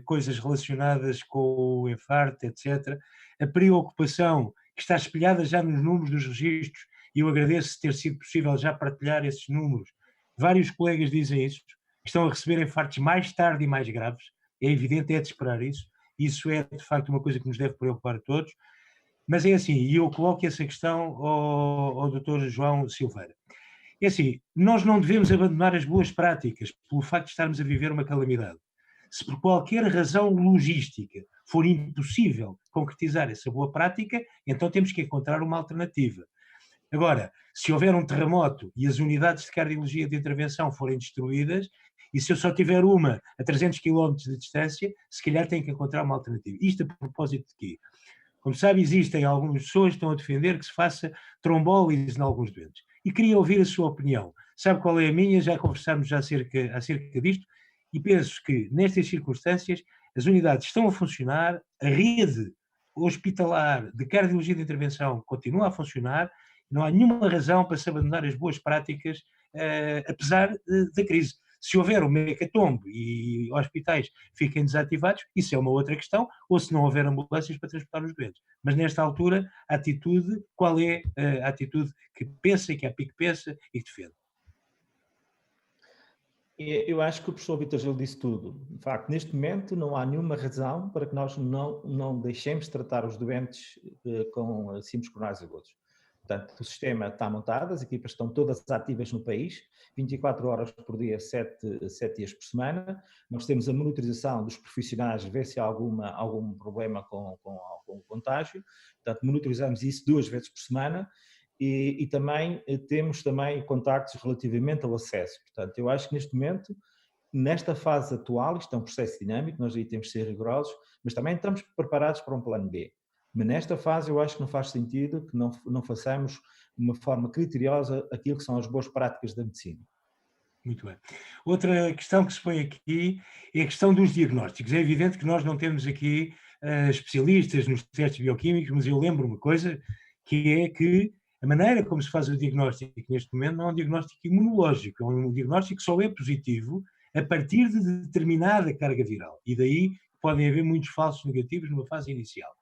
coisas relacionadas com o infarto, etc. A preocupação que está espelhada já nos números dos registros, e eu agradeço ter sido possível já partilhar esses números. Vários colegas dizem isso, que estão a receber infartos mais tarde e mais graves, é evidente, é de esperar isso, isso é de facto uma coisa que nos deve preocupar a todos, mas é assim, e eu coloco essa questão ao Dr. João Silveira. É assim, nós não devemos abandonar as boas práticas pelo facto de estarmos a viver uma calamidade. Se por qualquer razão logística for impossível concretizar essa boa prática, então temos que encontrar uma alternativa. Agora, se houver um terremoto e as unidades de cardiologia de intervenção forem destruídas, e se eu só tiver uma a 300 km de distância, se calhar tenho que encontrar uma alternativa. Isto a propósito de quê? Como sabe, existem algumas pessoas que estão a defender que se faça trombólise em alguns doentes. E queria ouvir a sua opinião. Sabe qual é a minha? Já conversámos acerca disto e penso que, nestas circunstâncias, as unidades estão a funcionar, a rede hospitalar de cardiologia de intervenção continua a funcionar, não há nenhuma razão para se abandonar as boas práticas, apesar da crise. Se houver uma hecatombe e hospitais fiquem desativados, isso é uma outra questão, ou se não houver ambulâncias para transportar os doentes. Mas nesta altura, a atitude, qual é a atitude que pensa, que a PIC pensa e que defende? Eu acho que o professor Vítor Gil disse tudo. De facto, neste momento não há nenhuma razão para que nós não deixemos de tratar os doentes com síndromes coronários agudos. Portanto, o sistema está montado, as equipas estão todas ativas no país, 24 horas por dia, 7 dias por semana. Nós temos a monitorização dos profissionais, ver se há algum problema com o contágio. Portanto, monitorizamos isso 2 vezes por semana e também temos contactos relativamente ao acesso. Portanto, eu acho que neste momento, nesta fase atual, isto é um processo dinâmico, nós aí temos de ser rigorosos, mas também estamos preparados para um plano B. Mas nesta fase eu acho que não faz sentido que não façamos de uma forma criteriosa aquilo que são as boas práticas da medicina. Muito bem. Outra questão que se põe aqui é a questão dos diagnósticos. É evidente que nós não temos aqui especialistas nos testes bioquímicos, mas eu lembro uma coisa, que é que a maneira como se faz o diagnóstico neste momento não é um diagnóstico imunológico, é um diagnóstico que só é positivo a partir de determinada carga viral. E daí podem haver muitos falsos negativos numa fase inicial.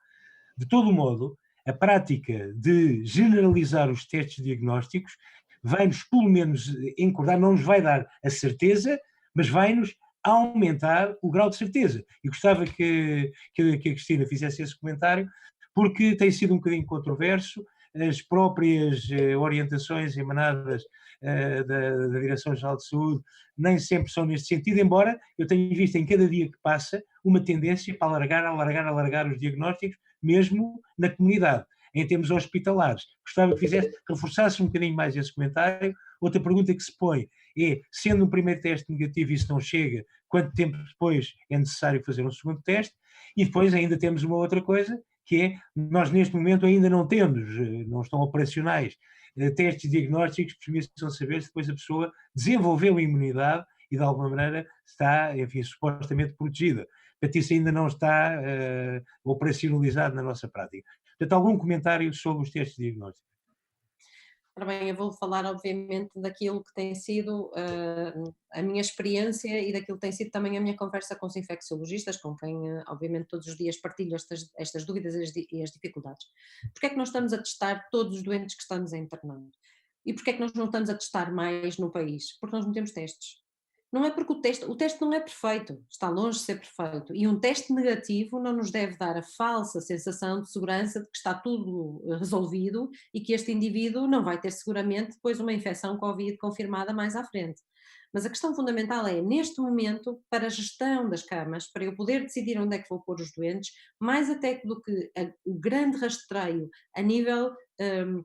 De todo modo, a prática de generalizar os testes diagnósticos vai-nos, pelo menos, encordar, não nos vai dar a certeza, mas vai-nos aumentar o grau de certeza. E gostava que a Cristina fizesse esse comentário, porque tem sido um bocadinho controverso, as próprias orientações emanadas da Direção-Geral de Saúde nem sempre são neste sentido, embora eu tenha visto em cada dia que passa uma tendência para alargar os diagnósticos, mesmo na comunidade, em termos hospitalares. Gostava que reforçasse um bocadinho mais esse comentário. Outra pergunta que se põe é, sendo um primeiro teste negativo e isso não chega, quanto tempo depois é necessário fazer um segundo teste? E depois ainda temos uma outra coisa, que é, nós neste momento ainda não estão operacionais testes diagnósticos que permitam saber se depois a pessoa desenvolveu a imunidade e de alguma maneira está, enfim, supostamente protegida. Portanto, isso ainda não está operacionalizado na nossa prática. Portanto, algum comentário sobre os testes diagnósticos? Ora bem, eu vou falar obviamente daquilo que tem sido a minha experiência e daquilo que tem sido também a minha conversa com os infecciologistas, com quem obviamente todos os dias partilho estas dúvidas e as dificuldades. Porquê é que nós estamos a testar todos os doentes que estamos a internar? E porquê é que nós não estamos a testar mais no país? Porque nós não temos testes. Não é porque o teste não é perfeito, está longe de ser perfeito, e um teste negativo não nos deve dar a falsa sensação de segurança de que está tudo resolvido e que este indivíduo não vai ter seguramente depois uma infecção Covid confirmada mais à frente. Mas a questão fundamental é, neste momento, para a gestão das camas, para eu poder decidir onde é que vou pôr os doentes, mais até do que o grande rastreio a nível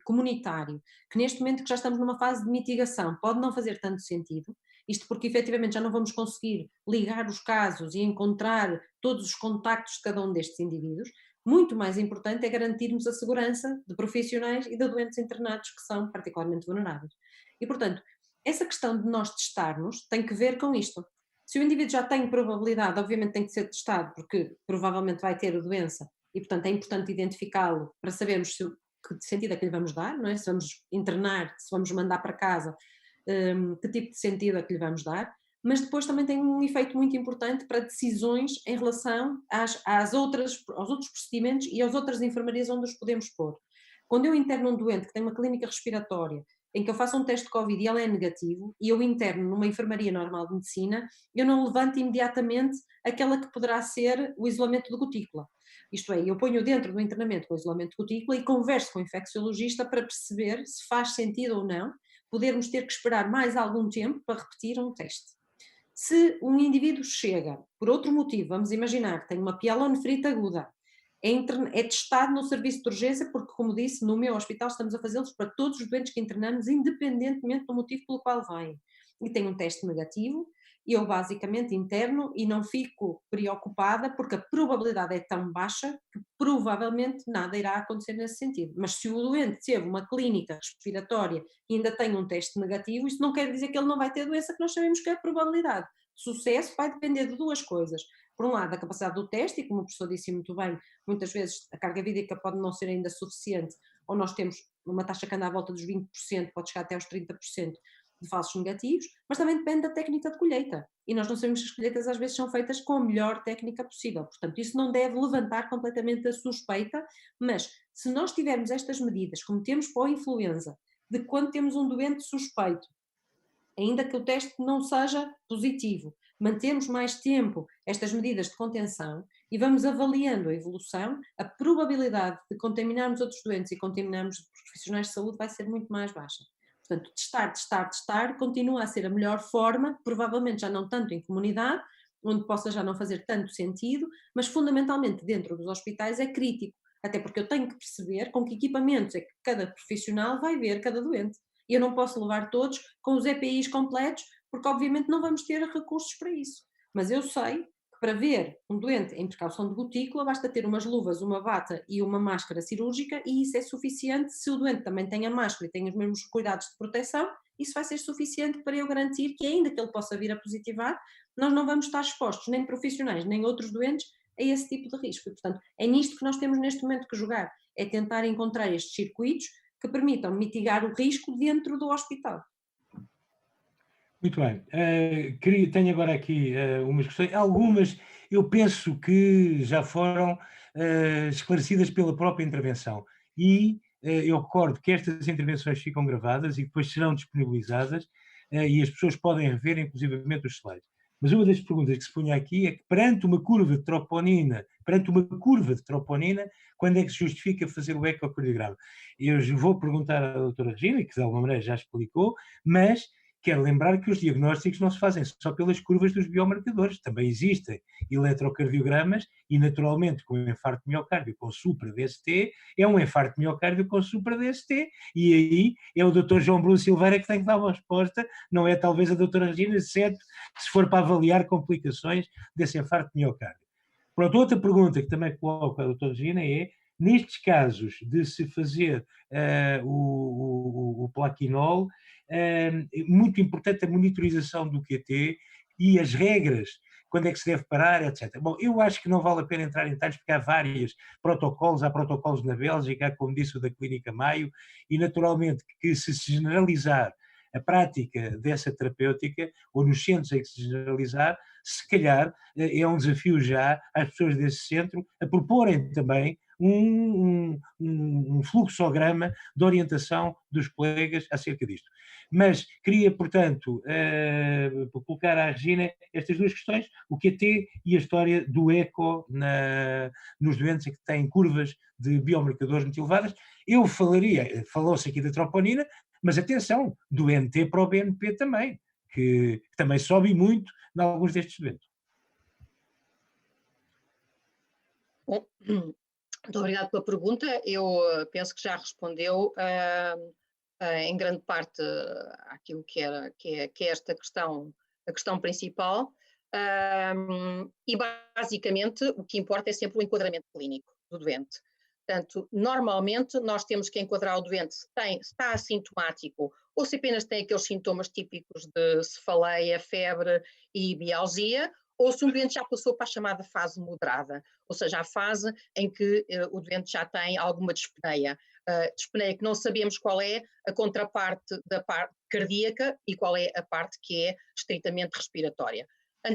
comunitário, que neste momento que já estamos numa fase de mitigação, pode não fazer tanto sentido, isto porque efetivamente já não vamos conseguir ligar os casos e encontrar todos os contactos de cada um destes indivíduos. Muito mais importante é garantirmos a segurança de profissionais e de doentes internados que são particularmente vulneráveis. E, portanto, essa questão de nós testarmos tem que ver com isto. Se o indivíduo já tem probabilidade, obviamente tem que ser testado, porque provavelmente vai ter a doença e, portanto, é importante identificá-lo para sabermos que sentido é que lhe vamos dar, não é? Se vamos internar, se vamos mandar para casa, que tipo de sentido é que lhe vamos dar, mas depois também tem um efeito muito importante para decisões em relação aos outros procedimentos e às outras enfermarias onde os podemos pôr. Quando eu interno um doente que tem uma clínica respiratória, em que eu faço um teste de Covid e ele é negativo, e eu interno numa enfermaria normal de medicina, eu não levanto imediatamente aquela que poderá ser o isolamento de gotícula. Isto é, eu ponho dentro do internamento com o isolamento de gotícula e converso com o infecciologista para perceber se faz sentido ou não podermos ter que esperar mais algum tempo para repetir um teste. Se um indivíduo chega, por outro motivo, vamos imaginar que tem uma pielonefrite aguda, é testado no serviço de urgência, porque, como disse, no meu hospital estamos a fazê-los para todos os doentes que internamos, independentemente do motivo pelo qual vêm. E tem um teste negativo, eu basicamente interno e não fico preocupada, porque a probabilidade é tão baixa que provavelmente nada irá acontecer nesse sentido. Mas se o doente teve uma clínica respiratória e ainda tem um teste negativo, isso não quer dizer que ele não vai ter doença, que nós sabemos que a probabilidade de sucesso vai depender de duas coisas. Por um lado, a capacidade do teste, e como o professor disse muito bem, muitas vezes a carga vírica pode não ser ainda suficiente, ou nós temos uma taxa que anda à volta dos 20%, pode chegar até aos 30% de falsos negativos, mas também depende da técnica de colheita. E nós não sabemos se as colheitas às vezes são feitas com a melhor técnica possível. Portanto, isso não deve levantar completamente a suspeita, mas se nós tivermos estas medidas, como temos para a influenza, de quando temos um doente suspeito, ainda que o teste não seja positivo, mantemos mais tempo estas medidas de contenção e vamos avaliando a evolução, a probabilidade de contaminarmos outros doentes e contaminarmos profissionais de saúde vai ser muito mais baixa. Portanto, testar, continua a ser a melhor forma, provavelmente já não tanto em comunidade, onde possa já não fazer tanto sentido, mas fundamentalmente dentro dos hospitais é crítico, até porque eu tenho que perceber com que equipamentos é que cada profissional vai ver cada doente. E eu não posso levar todos com os EPIs completos, porque obviamente não vamos ter recursos para isso. Mas eu sei que para ver um doente em precaução de gotícula basta ter umas luvas, uma bata e uma máscara cirúrgica, e isso é suficiente. Se o doente também tem a máscara e tem os mesmos cuidados de proteção, isso vai ser suficiente para eu garantir que, ainda que ele possa vir a positivar, nós não vamos estar expostos, nem profissionais, nem outros doentes, a esse tipo de risco. E, portanto, é nisto que nós temos neste momento que jogar, é tentar encontrar estes circuitos que permitam mitigar o risco dentro do hospital. Muito bem. Tenho agora aqui umas questões. Algumas eu penso que já foram esclarecidas pela própria intervenção. E eu recordo que estas intervenções ficam gravadas e depois serão disponibilizadas e as pessoas podem rever, inclusivamente, os slides. Mas uma das perguntas que se punha aqui é que perante uma curva de troponina, quando é que se justifica fazer o ecocardiograma? Eu vou perguntar à doutora Regina, que de alguma maneira já explicou, mas quero lembrar que os diagnósticos não se fazem só pelas curvas dos biomarcadores, também existem eletrocardiogramas e, naturalmente, com um infarto de miocárdio com supra-DST, é um infarto de miocárdio com supra-DST, e aí é o Dr. João Bruno Silveira que tem que dar uma resposta, não é talvez a doutora Regina, exceto se for para avaliar complicações desse infarto de miocárdio. Pronto, outra pergunta que também coloco à doutora Regina é, nestes casos de se fazer o plaquinol, muito importante a monitorização do QT e as regras, quando é que se deve parar, etc. Bom, eu acho que não vale a pena entrar em detalhes, porque há vários protocolos, há protocolos na Bélgica, há, como disse o da Clínica Maio, e naturalmente que se generalizar a prática dessa terapêutica, ou nos centros em que se generalizar, se calhar é um desafio já às pessoas desse centro a proporem também um fluxograma de orientação dos colegas acerca disto. Mas queria, portanto, colocar à Regina estas duas questões, o QT e a história do eco nos doentes que têm curvas de biomarcadores muito elevadas. Eu falou-se aqui da troponina, mas atenção, do NT para o BNP também, que também sobe muito em alguns destes doentes. Bom, muito obrigada pela pergunta. Eu penso que já respondeu em grande parte àquilo que é esta questão, a questão principal. E basicamente o que importa é sempre o enquadramento clínico do doente. Portanto, normalmente nós temos que enquadrar o doente se está assintomático ou se apenas tem aqueles sintomas típicos de cefaleia, febre e mialgia, ou se o doente já passou para a chamada fase moderada, ou seja, a fase em que o doente já tem alguma dispneia. Dispneia que não sabemos qual é a contraparte da parte cardíaca e qual é a parte que é estritamente respiratória.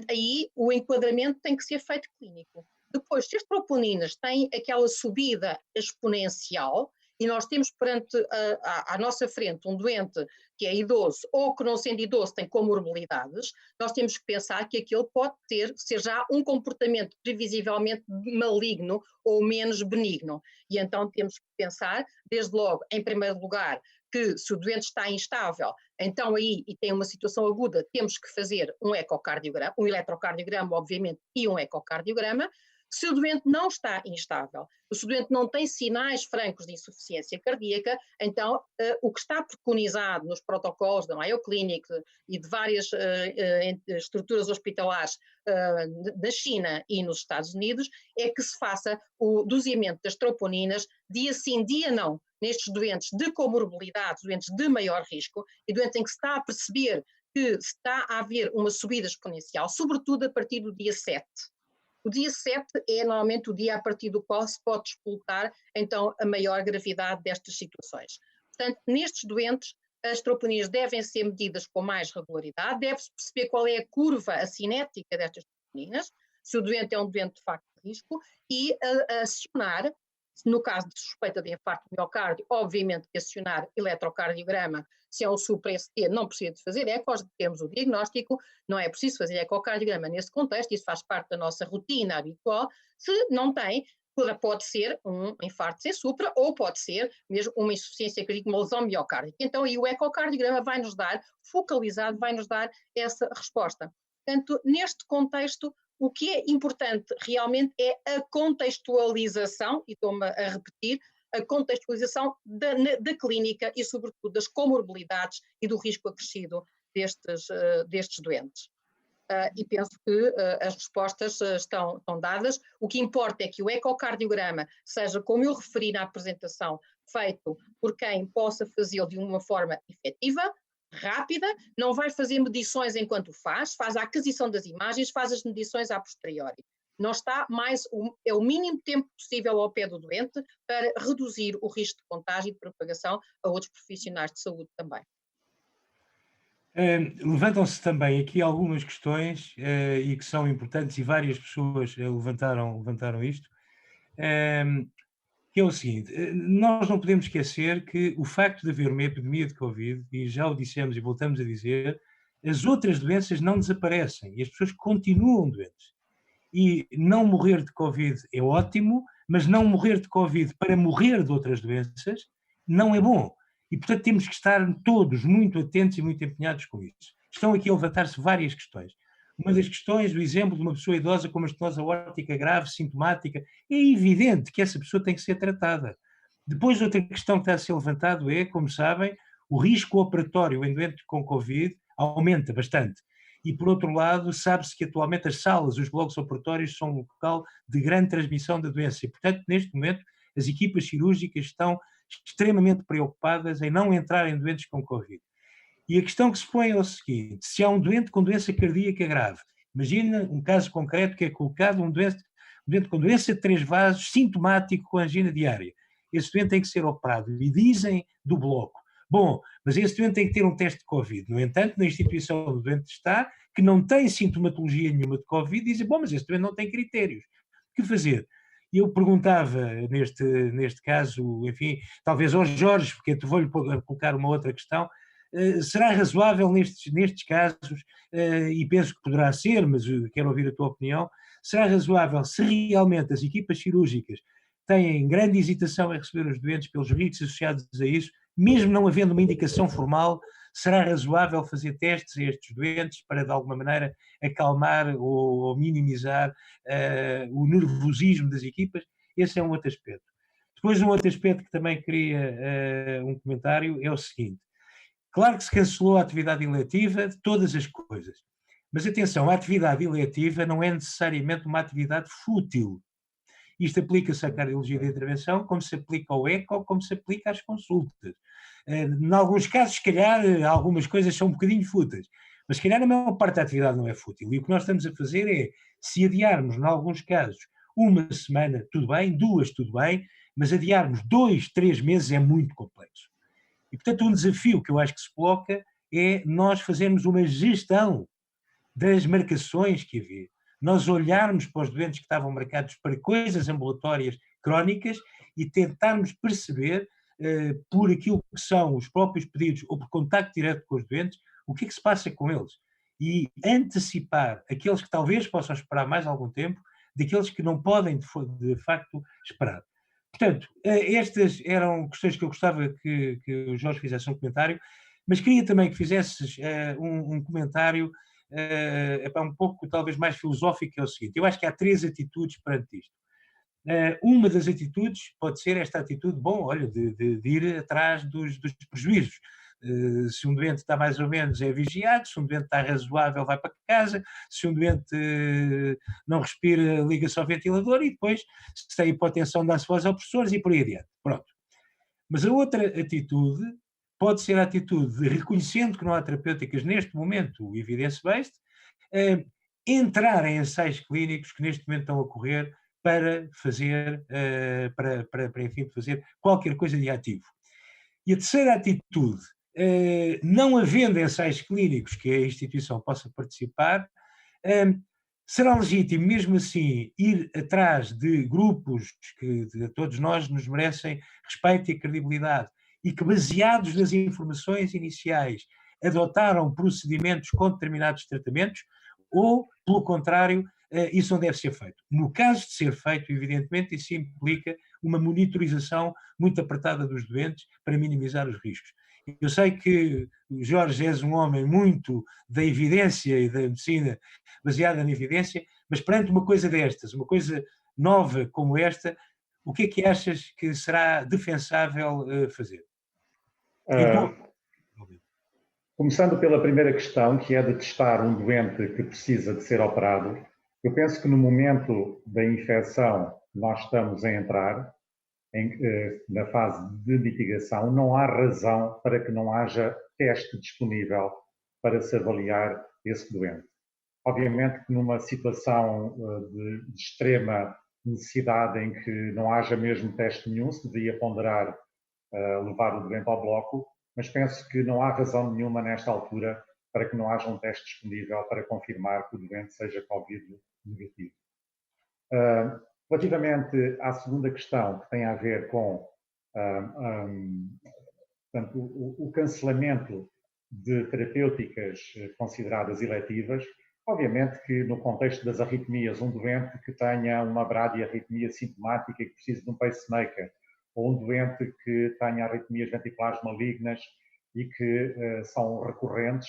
Aí o enquadramento tem que ser feito clínico. Depois, se as troponinas têm aquela subida exponencial, e nós temos perante à nossa frente um doente que é idoso ou que, não sendo idoso, tem comorbilidades, nós temos que pensar que aquele pode ser já um comportamento previsivelmente maligno ou menos benigno. E então temos que pensar, desde logo, em primeiro lugar, que se o doente está instável, então aí, e tem uma situação aguda, temos que fazer um ecocardiograma, um eletrocardiograma, obviamente, e um ecocardiograma. Se o doente não está instável, se o doente não tem sinais francos de insuficiência cardíaca, então o que está preconizado nos protocolos da Mayo Clinic e de várias estruturas hospitalares da China e nos Estados Unidos é que se faça o doseamento das troponinas dia sim, dia não, nestes doentes de comorbilidades, doentes de maior risco e doentes em que se está a perceber que está a haver uma subida exponencial, sobretudo a partir do dia 7. O dia 7 é normalmente o dia a partir do qual se pode explotar então a maior gravidade destas situações. Portanto, nestes doentes, as troponinas devem ser medidas com mais regularidade, deve-se perceber qual é a curva, a cinética destas troponinas, se o doente é um doente de facto de risco, e acionar, no caso de suspeita de infarto de miocárdio, obviamente que acionar eletrocardiograma. Se é um supra-ST, não precisa de fazer ecos, temos o diagnóstico, não é preciso fazer ecocardiograma nesse contexto, isso faz parte da nossa rotina habitual. Se não tem, pode ser um infarto sem supra ou pode ser mesmo uma insuficiência cardíaca, uma lesão miocárdica. Então aí o ecocardiograma vai nos dar, focalizado, vai nos dar essa resposta. Portanto, neste contexto, o que é importante realmente é a contextualização, e estou-me a repetir, a contextualização da clínica e, sobretudo, das comorbilidades e do risco acrescido destes doentes. E penso que as respostas estão dadas. O que importa é que o ecocardiograma seja, como eu referi na apresentação, feito por quem possa fazê-lo de uma forma efetiva, rápida, não vai fazer medições enquanto faz a aquisição das imagens, faz as medições a posteriori. Não está é o mínimo tempo possível ao pé do doente para reduzir o risco de contágio e de propagação a outros profissionais de saúde também. Levantam-se também aqui algumas questões e que são importantes e várias pessoas levantaram isto, que é o seguinte: nós não podemos esquecer que o facto de haver uma epidemia de Covid, e já o dissemos e voltamos a dizer, as outras doenças não desaparecem e as pessoas continuam doentes. E não morrer de Covid é ótimo, mas não morrer de Covid para morrer de outras doenças não é bom. E, portanto, temos que estar todos muito atentos e muito empenhados com isso. Estão aqui a levantar-se várias questões. Uma das questões, do exemplo de uma pessoa idosa com uma estenose aórtica grave, sintomática, é evidente que essa pessoa tem que ser tratada. Depois, outra questão que está a ser levantado é, como sabem, o risco operatório em doentes com Covid aumenta bastante. E, por outro lado, sabe-se que atualmente as salas, os blocos operatórios são um local de grande transmissão da doença. E, portanto, neste momento, as equipas cirúrgicas estão extremamente preocupadas em não entrar em doentes com Covid. E a questão que se põe é o seguinte: se há um doente com doença cardíaca grave, imagina um caso concreto que é colocado um doente com doença de 3 vasos, sintomático com angina diária. Esse doente tem que ser operado. E dizem do bloco: bom, mas esse doente tem que ter um teste de Covid. No entanto, na instituição onde o doente está, que não tem sintomatologia nenhuma de Covid, dizem: bom, mas esse doente não tem critérios. O que fazer? E eu perguntava, neste caso, enfim, talvez ao Jorge, porque eu vou-lhe colocar uma outra questão: será razoável nestes casos, e penso que poderá ser, mas quero ouvir a tua opinião, será razoável se realmente as equipas cirúrgicas têm grande hesitação em receber os doentes pelos riscos associados a isso, mesmo não havendo uma indicação formal, será razoável fazer testes a estes doentes para, de alguma maneira, acalmar ou minimizar o nervosismo das equipas? Esse é um outro aspecto. Depois, um outro aspecto que também queria um comentário é o seguinte: claro que se cancelou a atividade eletiva de todas as coisas, mas atenção, a atividade eletiva não é necessariamente uma atividade fútil. Isto aplica-se à cardiologia de intervenção, como se aplica ao eco, como se aplica às consultas. Em alguns casos, se calhar, algumas coisas são um bocadinho fúteis, mas se calhar a maior parte da atividade não é fútil. E o que nós estamos a fazer é, se adiarmos, em alguns casos, uma semana, tudo bem, 2, tudo bem, mas adiarmos 2, 3 meses é muito complexo. E, portanto, um desafio que eu acho que se coloca é nós fazermos uma gestão das marcações que havia. Nós olharmos para os doentes que estavam marcados para coisas ambulatórias crónicas e tentarmos perceber por aquilo que são os próprios pedidos ou por contacto direto com os doentes, o que é que se passa com eles? E antecipar aqueles que talvez possam esperar mais algum tempo, daqueles que não podem, de facto, esperar. Portanto, estas eram questões que eu gostava que o Jorge fizesse um comentário, mas queria também que fizesses um comentário um pouco, talvez, mais filosófico, que é o seguinte: eu acho que há 3 atitudes perante isto. Uma das atitudes pode ser esta atitude, bom, olha, de ir atrás dos prejuízos. Se um doente está mais ou menos, é vigiado; se um doente está razoável, vai para casa; se um doente não respira, liga-se ao ventilador, e depois, se tem hipotensão, dá-se voz aos professores e por aí adiante. Pronto. Mas a outra atitude pode ser a atitude de, reconhecendo que não há terapêuticas neste momento evidence-based, entrar em ensaios clínicos que neste momento estão a ocorrer para fazer, enfim, fazer qualquer coisa de ativo. E a terceira atitude, não havendo ensaios clínicos que a instituição possa participar, será legítimo, mesmo assim, ir atrás de grupos que a todos nós nos merecem respeito e credibilidade e que, baseados nas informações iniciais, adotaram procedimentos com determinados tratamentos, ou, pelo contrário, isso não deve ser feito. No caso de ser feito, evidentemente, isso implica uma monitorização muito apertada dos doentes para minimizar os riscos. Eu sei que, Jorge, és um homem muito da evidência e da medicina baseada na evidência, mas perante uma coisa destas, uma coisa nova como esta, o que é que achas que será defensável fazer? Começando pela primeira questão, que é de testar um doente que precisa de ser operado, eu penso que no momento da infecção nós estamos a entrar na fase de mitigação, não há razão para que não haja teste disponível para se avaliar esse doente. Obviamente que numa situação de extrema necessidade em que não haja mesmo teste nenhum, se deveria ponderar levar o doente ao bloco, mas penso que não há razão nenhuma nesta altura para que não haja um teste disponível para confirmar que o doente seja Covid negativo. Relativamente à segunda questão, que tem a ver com portanto, o cancelamento de terapêuticas consideradas eletivas, obviamente que no contexto das arritmias, um doente que tenha uma bradiarritmia sintomática e que precise de um pacemaker, ou um doente que tenha arritmias ventriculares malignas e que são recorrentes,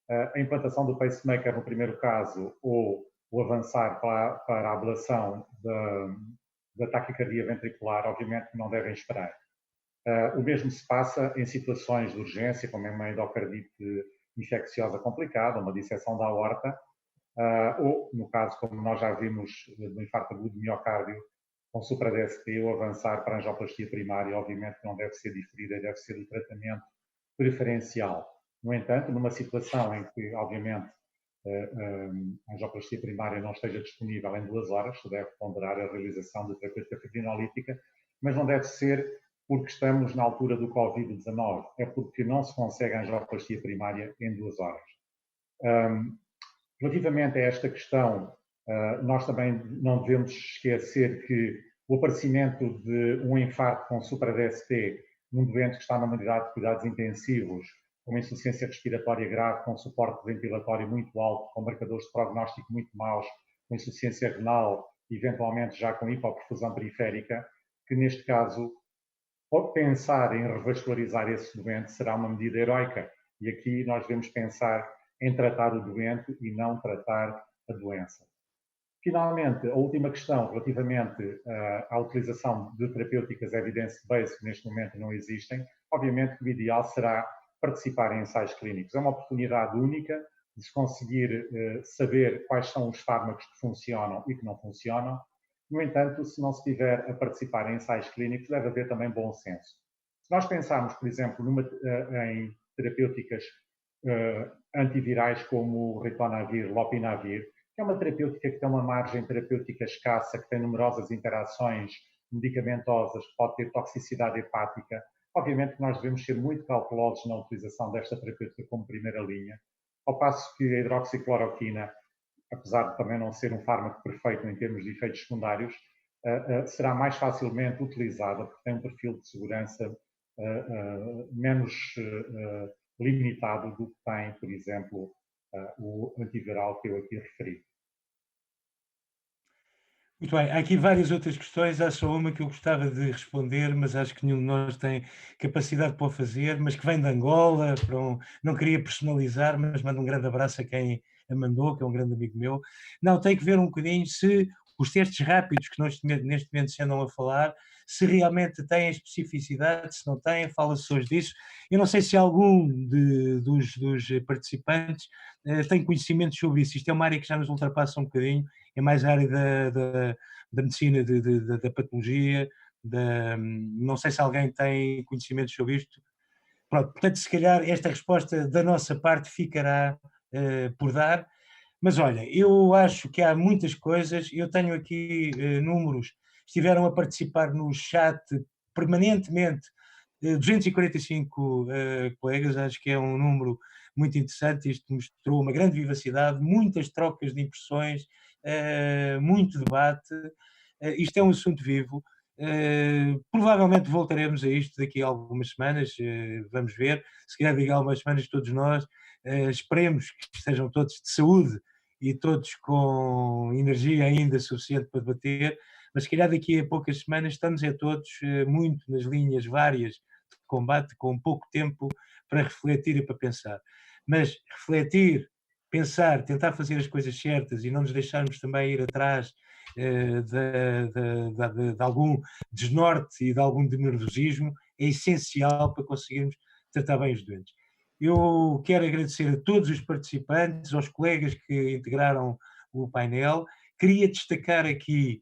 a implantação do pacemaker no primeiro caso, ou o avançar para a ablação da taquicardia ventricular, obviamente que não devem esperar. O mesmo se passa em situações de urgência, como uma endocardite infecciosa complicada, uma disseção da aorta, ou, no caso, como nós já vimos no infarto agudo de miocárdio, com supra-DST, ou avançar para a angioplastia primária, obviamente que não deve ser diferida, deve ser o tratamento preferencial. No entanto, numa situação em que, obviamente, a angioplastia primária não esteja disponível em 2 horas, se deve ponderar a realização de terapêutica fibrinolítica, mas não deve ser porque estamos na altura do Covid-19, é porque não se consegue a angioplastia primária em 2 horas. Relativamente a esta questão, nós também não devemos esquecer que o aparecimento de um infarto com supra-DST num doente que está numa unidade de cuidados intensivos, com uma insuficiência respiratória grave, com suporte ventilatório muito alto, com marcadores de prognóstico muito maus, com insuficiência renal, eventualmente já com hipoperfusão periférica, que neste caso, pensar em revascularizar esse doente será uma medida heroica. E aqui nós devemos pensar em tratar o doente e não tratar a doença. Finalmente, a última questão relativamente à utilização de terapêuticas evidence-based, que neste momento não existem, obviamente que o ideal será participar em ensaios clínicos. É uma oportunidade única de se conseguir saber quais são os fármacos que funcionam e que não funcionam. No entanto, se não se estiver a participar em ensaios clínicos, deve haver também bom senso. Se nós pensarmos, por exemplo, em terapêuticas antivirais como o ritonavir, lopinavir, que é uma terapêutica que tem uma margem terapêutica escassa, que tem numerosas interações medicamentosas, que pode ter toxicidade hepática, obviamente que nós devemos ser muito cautelosos na utilização desta terapêutica como primeira linha, ao passo que a hidroxicloroquina, apesar de também não ser um fármaco perfeito em termos de efeitos secundários, será mais facilmente utilizada porque tem um perfil de segurança menos limitado do que tem, por exemplo, o antiviral que eu aqui referi. Muito bem, há aqui várias outras questões, há só uma que eu gostava de responder, mas acho que nenhum de nós tem capacidade para o fazer, mas que vem de Angola, não queria personalizar, mas mando um grande abraço a quem a mandou, que é um grande amigo meu. Não, tem que ver um bocadinho se os testes rápidos que nós neste momento se andam a falar, se realmente têm especificidade, se não têm, fala-se hoje disso. Eu não sei se algum dos participantes tem conhecimentos sobre isso. Isto é uma área que já nos ultrapassa um bocadinho, é mais a área da medicina, da patologia, não sei se alguém tem conhecimentos sobre isto. Pronto, portanto, se calhar esta resposta da nossa parte ficará por dar, mas olha, eu acho que há muitas coisas, eu tenho aqui números, estiveram a participar no chat permanentemente 245 colegas, acho que é um número muito interessante, isto mostrou uma grande vivacidade, muitas trocas de impressões, muito debate, isto é um assunto vivo, provavelmente voltaremos a isto daqui a algumas semanas, vamos ver, se calhar daqui a algumas semanas todos nós, esperemos que estejam todos de saúde e todos com energia ainda suficiente para debater, mas se calhar daqui a poucas semanas estamos todos muito nas linhas várias de combate, com pouco tempo para refletir e para pensar. Mas refletir, pensar, tentar fazer as coisas certas e não nos deixarmos também ir atrás de algum desnorte e de algum de nervosismo é essencial para conseguirmos tratar bem os doentes. Eu quero agradecer a todos os participantes, aos colegas que integraram o painel. Queria destacar aqui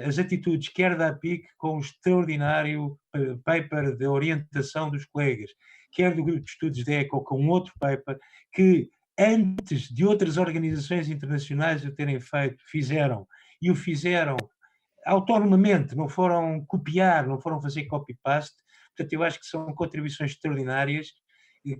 as atitudes, quer da APIC, com o extraordinário paper de orientação dos colegas, quer do grupo de estudos da ECO, com outro paper, que antes de outras organizações internacionais o terem feito, fizeram, e o fizeram autonomamente, não foram copiar, não foram fazer copy-paste. Portanto, eu acho que são contribuições extraordinárias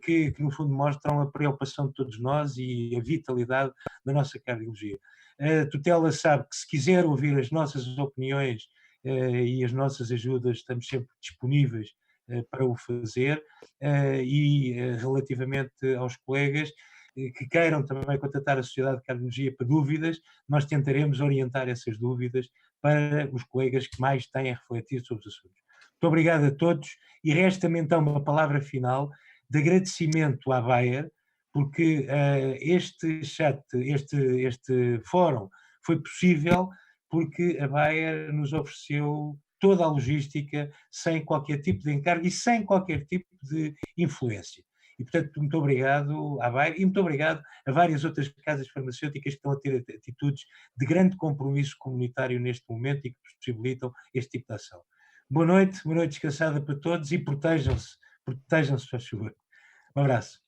que no fundo mostram a preocupação de todos nós e a vitalidade da nossa cardiologia. A tutela sabe que se quiser ouvir as nossas opiniões e as nossas ajudas, estamos sempre disponíveis para o fazer, e relativamente aos colegas que queiram também contatar a Sociedade de Cardiologia para dúvidas, nós tentaremos orientar essas dúvidas para os colegas que mais têm a refletir sobre os assuntos. Muito obrigado a todos e resta-me então uma palavra final de agradecimento à Bayer, porque este chat, este fórum foi possível porque a Bayer nos ofereceu toda a logística sem qualquer tipo de encargo e sem qualquer tipo de influência. E, portanto, muito obrigado à Bayer e muito obrigado a várias outras casas farmacêuticas que estão a ter atitudes de grande compromisso comunitário neste momento e que possibilitam este tipo de ação. Boa noite descansada para todos e protejam-se, por favor. Um abraço.